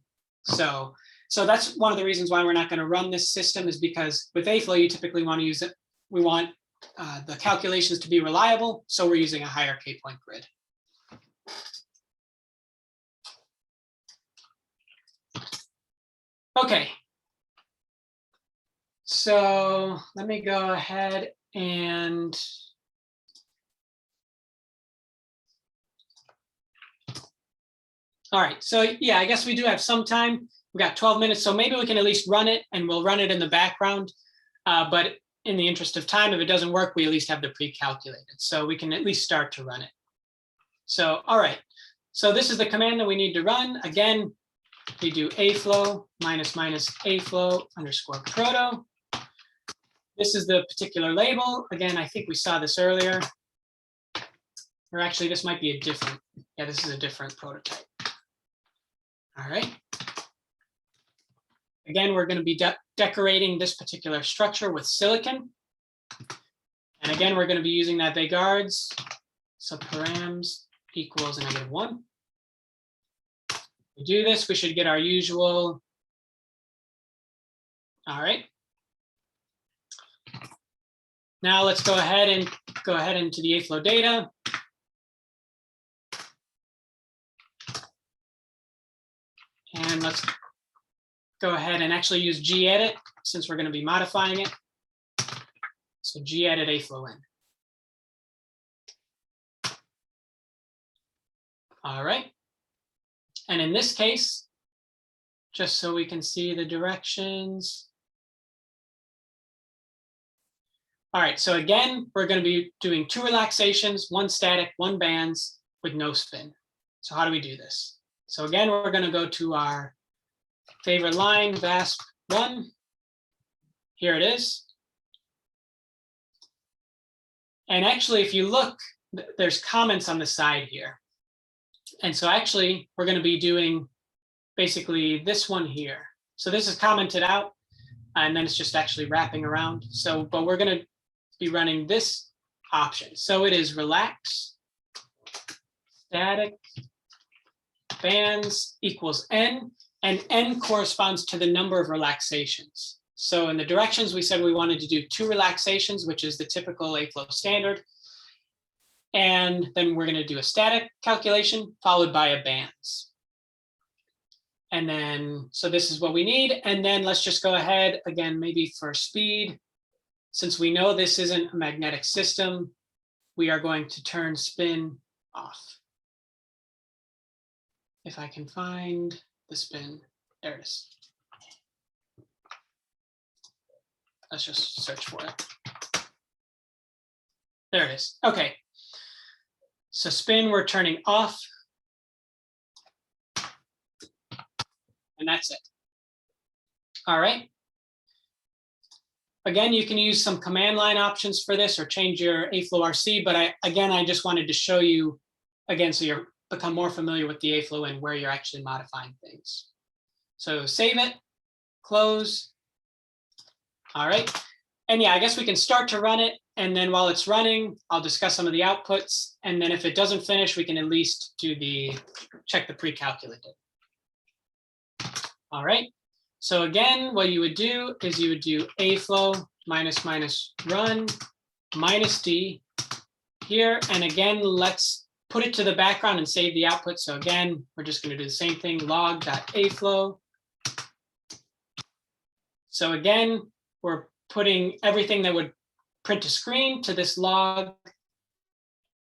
So that's one of the reasons why we're not going to run this system, is because with AFLOW, you typically want to use it. We want the calculations to be reliable, so we're using a higher K-point grid. Okay. So let me go ahead and all right, so yeah, I guess we do have some time. We got 12 minutes, so maybe we can at least run it, and we'll run it in the background. But in the interest of time, if it doesn't work, we at least have the pre-calculated, so we can at least start to run it. So, all right, so this is the command that we need to run. Again, we do aflow minus aflow underscore proto. This is the particular label. Again, I think we saw this earlier. Or actually, this might be a different, yeah, this is a different prototype. All right. Again, we're going to be decorating this particular structure with silicon. And again, we're going to be using that Vegards. So params equals -1. We do this, we should get our usual. All right. Now let's go ahead into the AFLOW data. And let's go ahead and actually use gedit, since we're going to be modifying it. So gedit AFLOW in. All right. And in this case, just so we can see the directions. All right, so again, we're going to be doing 2 relaxations, 1 static, 1 bands with no spin. So how do we do this? So again, we're going to go to our favorite line, VASP one. Here it is. And actually, if you look, there's comments on the side here. And so actually, we're going to be doing basically this one here. So this is commented out, and then it's just actually wrapping around. So, but we're going to be running this option. So it is relax, static, bands equals n, and n corresponds to the number of relaxations. So in the directions, we said we wanted to do 2 relaxations, which is the typical AFLOW standard. And then we're going to do a static calculation followed by a bands. And then, so this is what we need. And then let's just go ahead again, maybe for speed. Since we know this isn't a magnetic system, we are going to turn spin off. If I can find the spin, there it is. Let's just search for it. There it is. Okay. So spin, we're turning off. And that's it. All right. Again, you can use some command line options for this or change your aflow.rc, but I just wanted to show you again, so you become more familiar with the AFLOW and where you're actually modifying things. So save it, close. All right. And yeah, I guess we can start to run it. And then while it's running, I'll discuss some of the outputs. And then if it doesn't finish, we can at least do check the pre-calculated. All right. So again, what you would do is you would do aflow --run -d here. And again, let's put it to the background and save the output. So again, we're just going to do the same thing, log.aflow. So again, we're putting everything that would print to screen to this log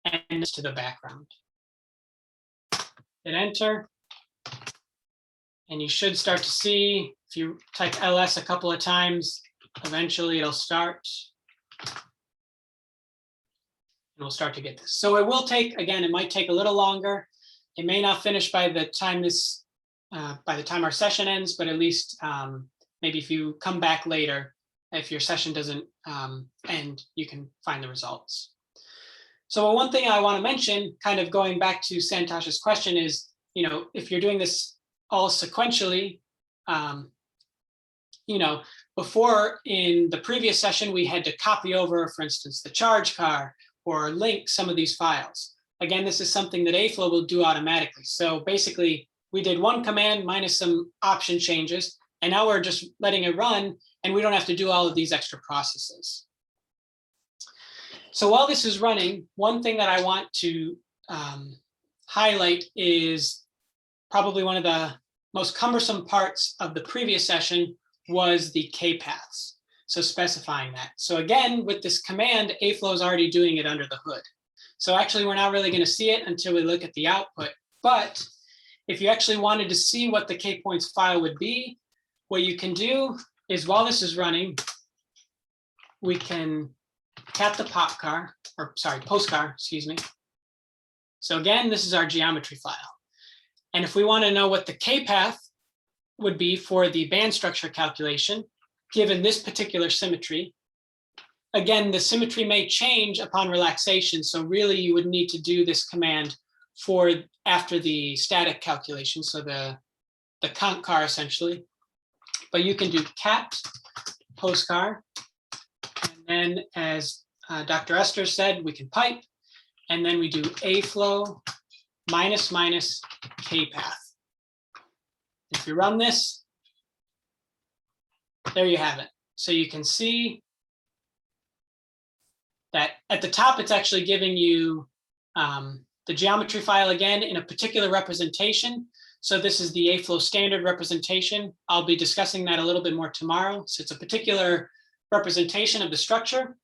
and to the background. Hit enter. And you should start to see, if you type ls a couple of times, eventually it'll start. And we'll start to get this. So it will take, again, it might take a little longer. It may not finish by the time our session ends, but at least maybe if you come back later, if your session doesn't end, you can find the results. So one thing I want to mention, kind of going back to Santash's question is, if you're doing this all sequentially, before in the previous session, we had to copy over, for instance, the charge car or link some of these files. Again, this is something that AFLOW will do automatically. So basically, we did one command minus some option changes, and now we're just letting it run, and we don't have to do all of these extra processes. So while this is running, one thing that I want to highlight is probably one of the most cumbersome parts of the previous session was the k-paths. So specifying that. So again, with this command, AFLOW is already doing it under the hood. So actually, we're not really going to see it until we look at the output. But if you actually wanted to see what the k-points file would be, what you can do is while this is running, we can cat the postcar, excuse me. So again, this is our geometry file. And if we want to know what the k-path would be for the band structure calculation, given this particular symmetry, again, the symmetry may change upon relaxation. So really you would need to do this command for after the static calculation. So the conc car essentially, but you can do cat postcar. And then as Dr. Esther said, we can pipe, and then we do aflow -- k-path. If you run this, there you have it. So you can see that at the top, it's actually giving you the geometry file again in a particular representation. So this is the AFLOW standard representation. I'll be discussing that a little bit more tomorrow. So it's a particular representation of the structure.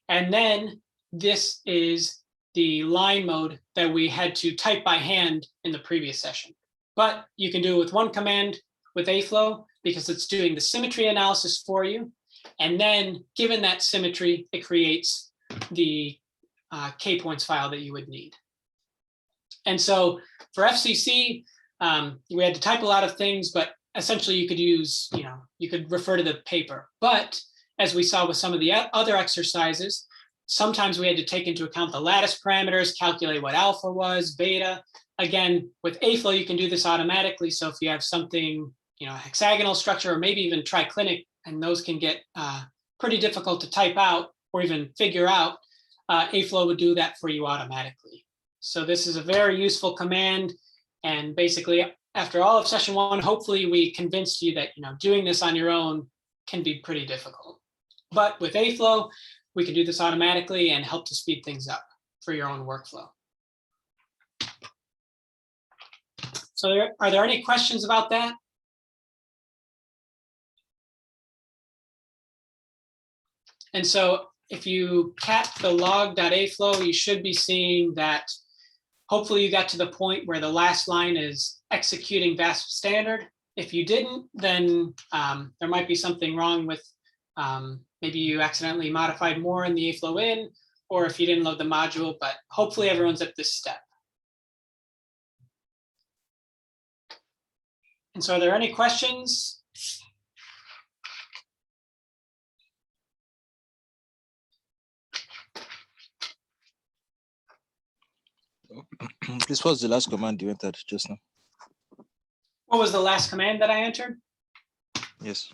And then this is the line mode that we had to type by hand in the previous session. But you can do it with one command with AFLOW because it's doing the symmetry analysis for you. And then given that symmetry, it creates the k-points file that you would need. And so for FCC, we had to type a lot of things, but essentially you could use, you could refer to the paper. But as we saw with some of the other exercises, sometimes we had to take into account the lattice parameters, calculate what alpha was, beta. Again, with AFLOW, you can do this automatically. So if you have something, a hexagonal structure, or maybe even triclinic, and those can get pretty difficult to type out or even figure out, AFLOW would do that for you automatically. So this is a very useful command. And basically, after all of session 1, hopefully we convinced you that doing this on your own can be pretty difficult. But with AFLOW, we can do this automatically and help to speed things up for your own workflow. So are there any questions about that? And so if you cap the log.aflow, you should be seeing that hopefully you got to the point where the last line is executing VASP standard. If you didn't, then there might be something wrong with maybe you accidentally modified more in the AFLOW in, or if you didn't load the module, but hopefully everyone's at this step. And so are there any questions? This was the last command you entered just now. What was the last command that I entered? Yes.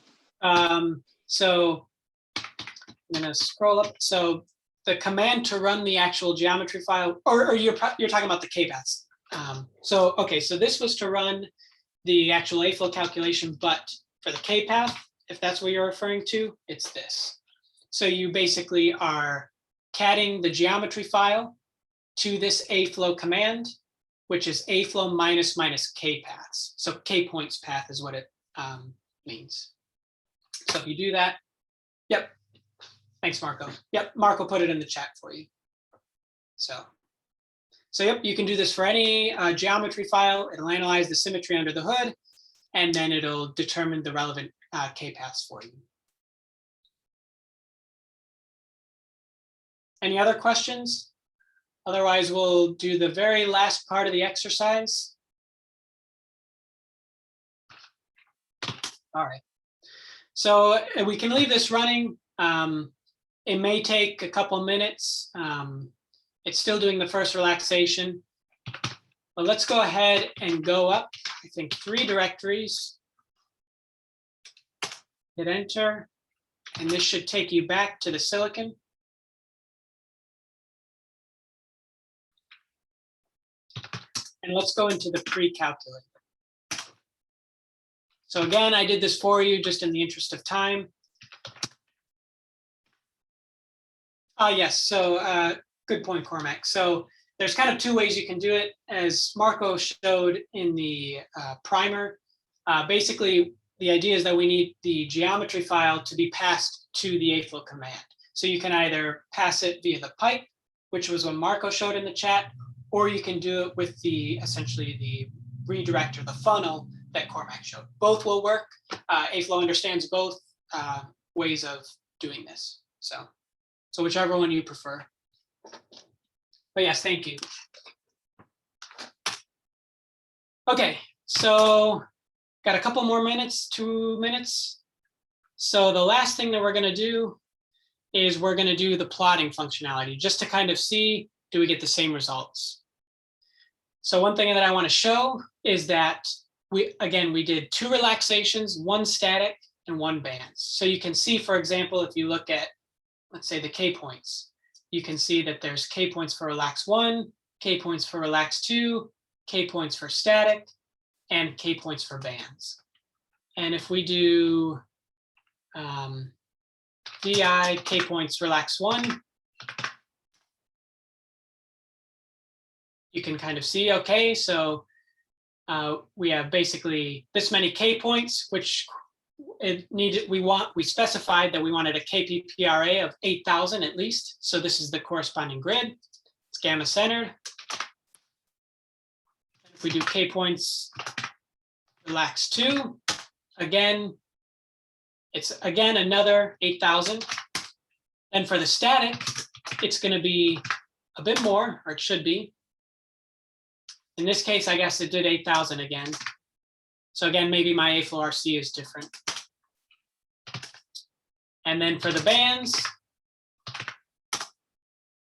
So I'm going to scroll up. So the command to run the actual geometry file, or you're talking about the k-paths. Okay, so this was to run the actual AFLOW calculation, but for the k-path, if that's what you're referring to, it's this. So you basically are catting the geometry file to this AFLOW command, which is AFLOW minus k-paths. So k-points path is what it means. So if you do that, yep. Thanks, Marco. Yep, Marco put it in the chat for you. So yep, you can do this for any geometry file. It'll analyze the symmetry under the hood, and then it'll determine the relevant k-paths for you. Any other questions? Otherwise, we'll do the very last part of the exercise. All right. So we can leave this running. It may take a couple minutes. It's still doing the first relaxation. But let's go ahead and go up, I think, 3 directories. Hit enter. And this should take you back to the silicon. And let's go into the pre-calculator. So again, I did this for you just in the interest of time. Yes, so good point, Cormac. So there's kind of 2 ways you can do it. As Marco showed in the primer, basically the idea is that we need the geometry file to be passed to the AFLOW command. So you can either pass it via the pipe, which was what Marco showed in the chat, or you can do it with the essentially the redirect or the funnel that Cormac showed. Both will work. AFLOW understands both ways of doing this. So whichever one you prefer. But yes, thank you. Okay, so got a couple more minutes, 2 minutes. So the last thing that we're going to do is we're going to do the plotting functionality just to kind of see, do we get the same results? So one thing that I want to show is that we did 2 relaxations, 1 static and 1 bands. So you can see, for example, if you look at, let's say, the k-points, you can see that there's k-points for relax 1, k-points for relax 2, k-points for static, and k-points for bands. And if we do di k-points relax 1, you can kind of see, okay, so we have basically this many k-points, which we specified that we wanted a KPPRA of 8,000 at least. So this is the corresponding grid. It's gamma centered. If we do k-points relax 2, again, it's again another 8,000. And for the static, it's going to be a bit more, or it should be. In this case, I guess it did 8,000 again. So again, maybe my AFLOW.RC is different. And then for the bands,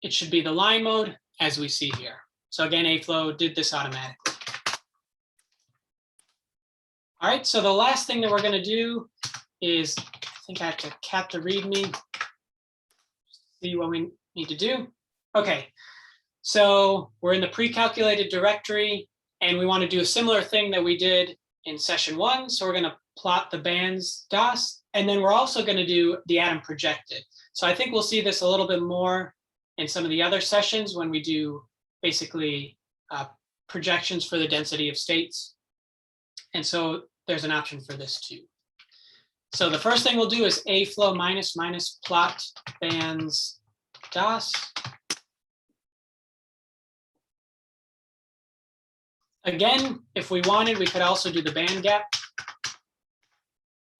it should be the line mode as we see here. So again, AFLOW did this automatically. All right, so the last thing that we're going to do is, I think I have to cat the README, see what we need to do. Okay, so we're in the pre-calculated directory, and we want to do a similar thing that we did in session 1. So we're going to plot the bands DOS, and then we're also going to do the atom projected. So I think we'll see this a little bit more in some of the other sessions when we do basically projections for the density of states. And so there's an option for this too. So the first thing we'll do is AFLOW -- plot bands DOS. Again, if we wanted, we could also do the band gap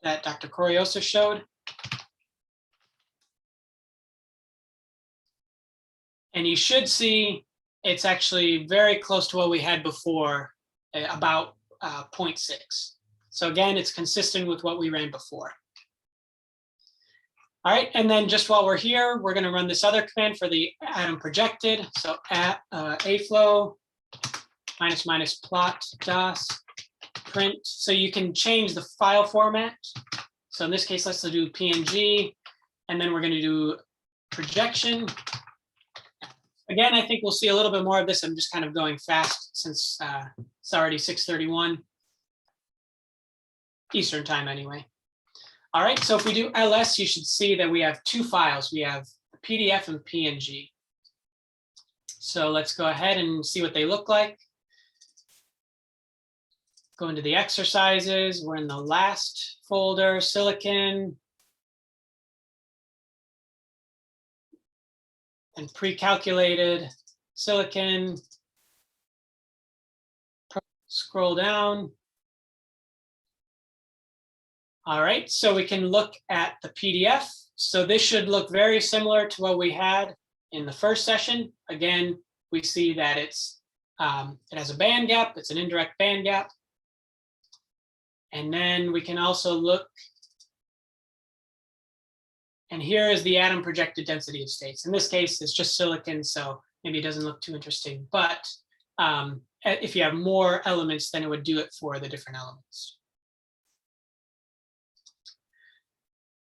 that Dr. Coriosa showed. And you should see it's actually very close to what we had before, about 0.6. So again, it's consistent with what we ran before. All right, and then just while we're here, we're going to run this other command for the atom projected. So AFLOW -- plot DOS print. So you can change the file format. So in this case, let's do PNG, and then we're going to do projection. Again, I think we'll see a little bit more of this. I'm just kind of going fast since it's already 6:31 Eastern time anyway. All right, so if we do LS, you should see that we have two files. We have PDF and PNG. So let's go ahead and see what they look like. Go into the exercises. We're in the last folder, silicon. And pre-calculated silicon. Scroll down. All right, so we can look at the PDF. So this should look very similar to what we had in the first session. Again, we see that it's it has a band gap. It's an indirect band gap. And then we can also look, and here is the atom projected density of states. In this case, it's just silicon, so maybe it doesn't look too interesting. But if you have more elements, then it would do it for the different elements.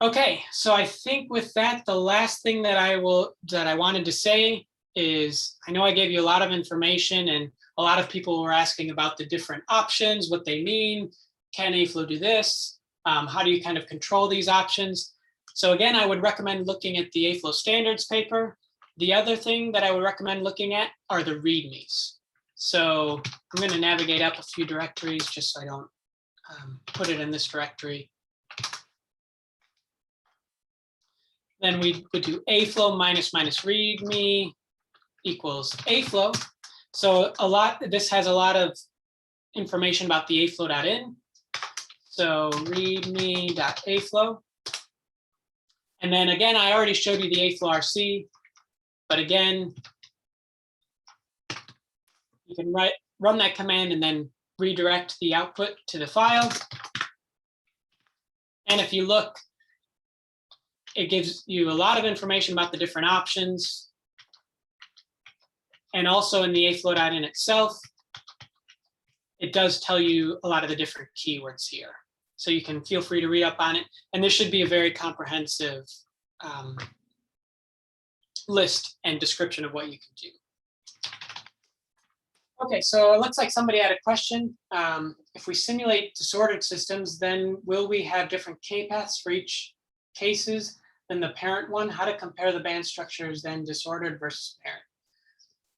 Okay, so I think with that, the last thing that I wanted to say is, I know I gave you a lot of information, and a lot of people were asking about the different options, what they mean. Can AFLOW do this? How do you kind of control these options? So again, I would recommend looking at the AFLOW standards paper. The other thing that I would recommend looking at are the READMEs. So I'm going to navigate up a few directories just so I don't put it in this directory. Then we would do AFLOW -- README equals AFLOW. So this has a lot of information about the aflow.in. So readme.aflow. And then again, I already showed you the AFLOW.RC, but again, you can run that command and then redirect the output to the file. And if you look, it gives you a lot of information about the different options. And also in the aflow.in itself, it does tell you a lot of the different keywords here. So you can feel free to read up on it. And this should be a very comprehensive list and description of what you can do. Okay, so it looks like somebody had a question. If we simulate disordered systems, then will we have different k-paths for each cases than the parent one? How to compare the band structures then disordered versus parent?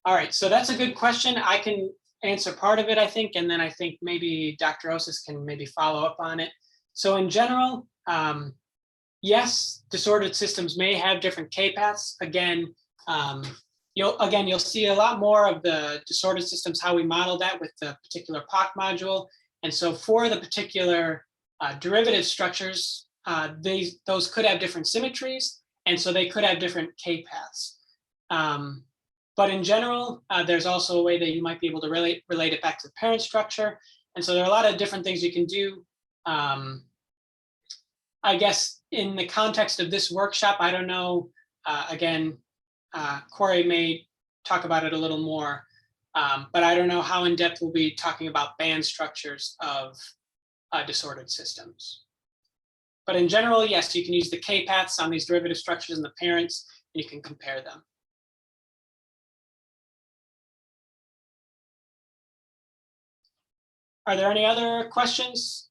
All right, so that's a good question. I can answer part of it, I think, and then I think maybe Dr. Osis can maybe follow up on it. So in general, yes, disordered systems may have different k-paths. Again, you'll see a lot more of the disordered systems, how we model that with the particular POC module. And so for the particular derivative structures, those could have different symmetries, and so they could have different k-paths. But in general, there's also a way that you might be able to relate it back to the parent structure. And so there are a lot of different things you can do. I guess in the context of this workshop, I don't know, again, Corey may talk about it a little more, but I don't know how in depth we'll be talking about band structures of disordered systems. But in general, yes, you can use the k-paths on these derivative structures and the parents, and you can compare them. Are there any other questions?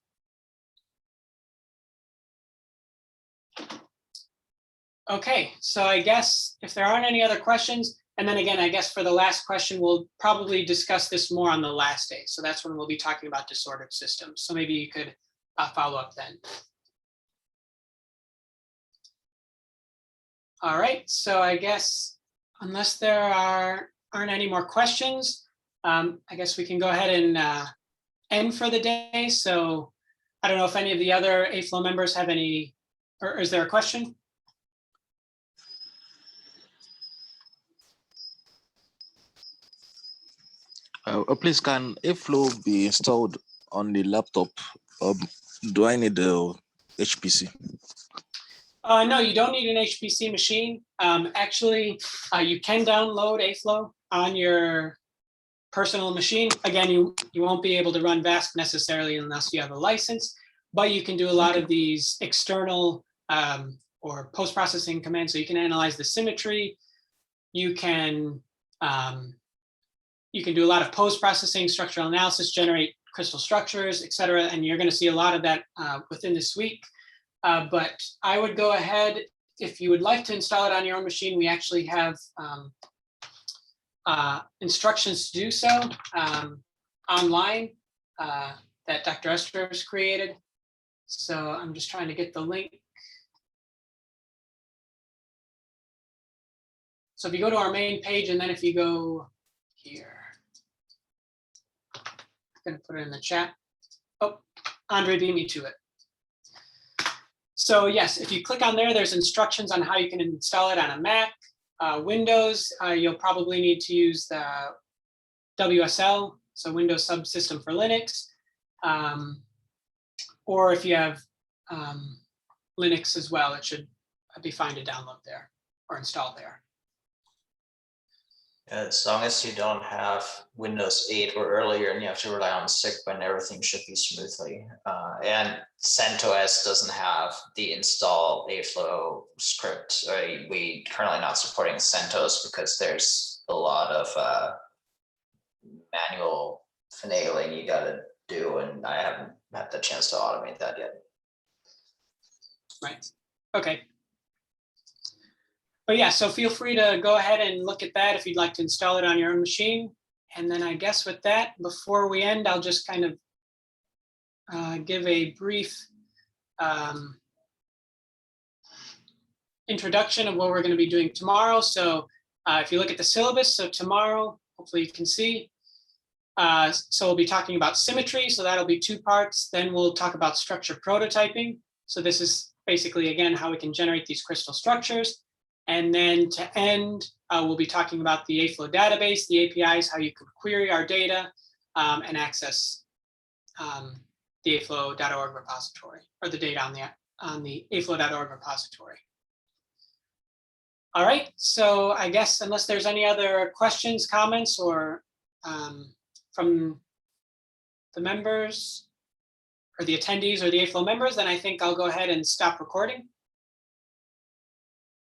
Okay, so I guess if there aren't any other questions, and then again, I guess for the last question, we'll probably discuss this more on the last day. So that's when we'll be talking about disordered systems. So maybe you could follow up then. All right, so I guess unless there aren't any more questions, I guess we can go ahead and end for the day. So I don't know if any of the other AFLOW members have any, or is there a question? Please, can AFLOW be installed on the laptop? Do I need the HPC? No, you don't need an HPC machine. Actually, you can download AFLOW on your personal machine. Again, you won't be able to run VASP necessarily unless you have a license, but you can do a lot of these external or post-processing commands. So you can analyze the symmetry. You can do a lot of post-processing, structural analysis, generate crystal structures, et cetera. And you're going to see a lot of that within this week. But I would go ahead, if you would like to install it on your own machine, we actually have instructions to do so online that Dr. Esther has created. So I'm just trying to get the link. So if you go to our main page, and then if you go here, I'm going to put it in the chat. Oh, Andre beat me to it. So yes, if you click on there, there's instructions on how you can install it on a Mac. Windows, you'll probably need to use the WSL, so Windows Subsystem for Linux. Or if you have Linux as well, it should be fine to download there or install there. As long as you don't have Windows 8 or earlier and you have to rely on SIGBA, everything should be smoothly. And CentOS doesn't have the install AFLOW script. We currently not supporting CentOS because there's a lot of manual finagling you got to do, and I haven't had the chance to automate that yet. Right. Okay. But yeah, so feel free to go ahead and look at that if you'd like to install it on your own machine. And then I guess with that, before we end, I'll just kind of give a brief introduction of what we're going to be doing tomorrow. So if you look at the syllabus, so tomorrow, hopefully you can see, so we'll be talking about symmetry. So that'll be 2 parts. Then we'll talk about structure prototyping. So this is basically, again, how we can generate these crystal structures. And then to end, we'll be talking about the AFLOW database, the APIs, how you could query our data and access the aflow.org repository, or the data on the aflow.org repository. All right, so I guess unless there's any other questions, comments, or from the members or the attendees or the AFLOW members, then I think I'll go ahead and stop recording.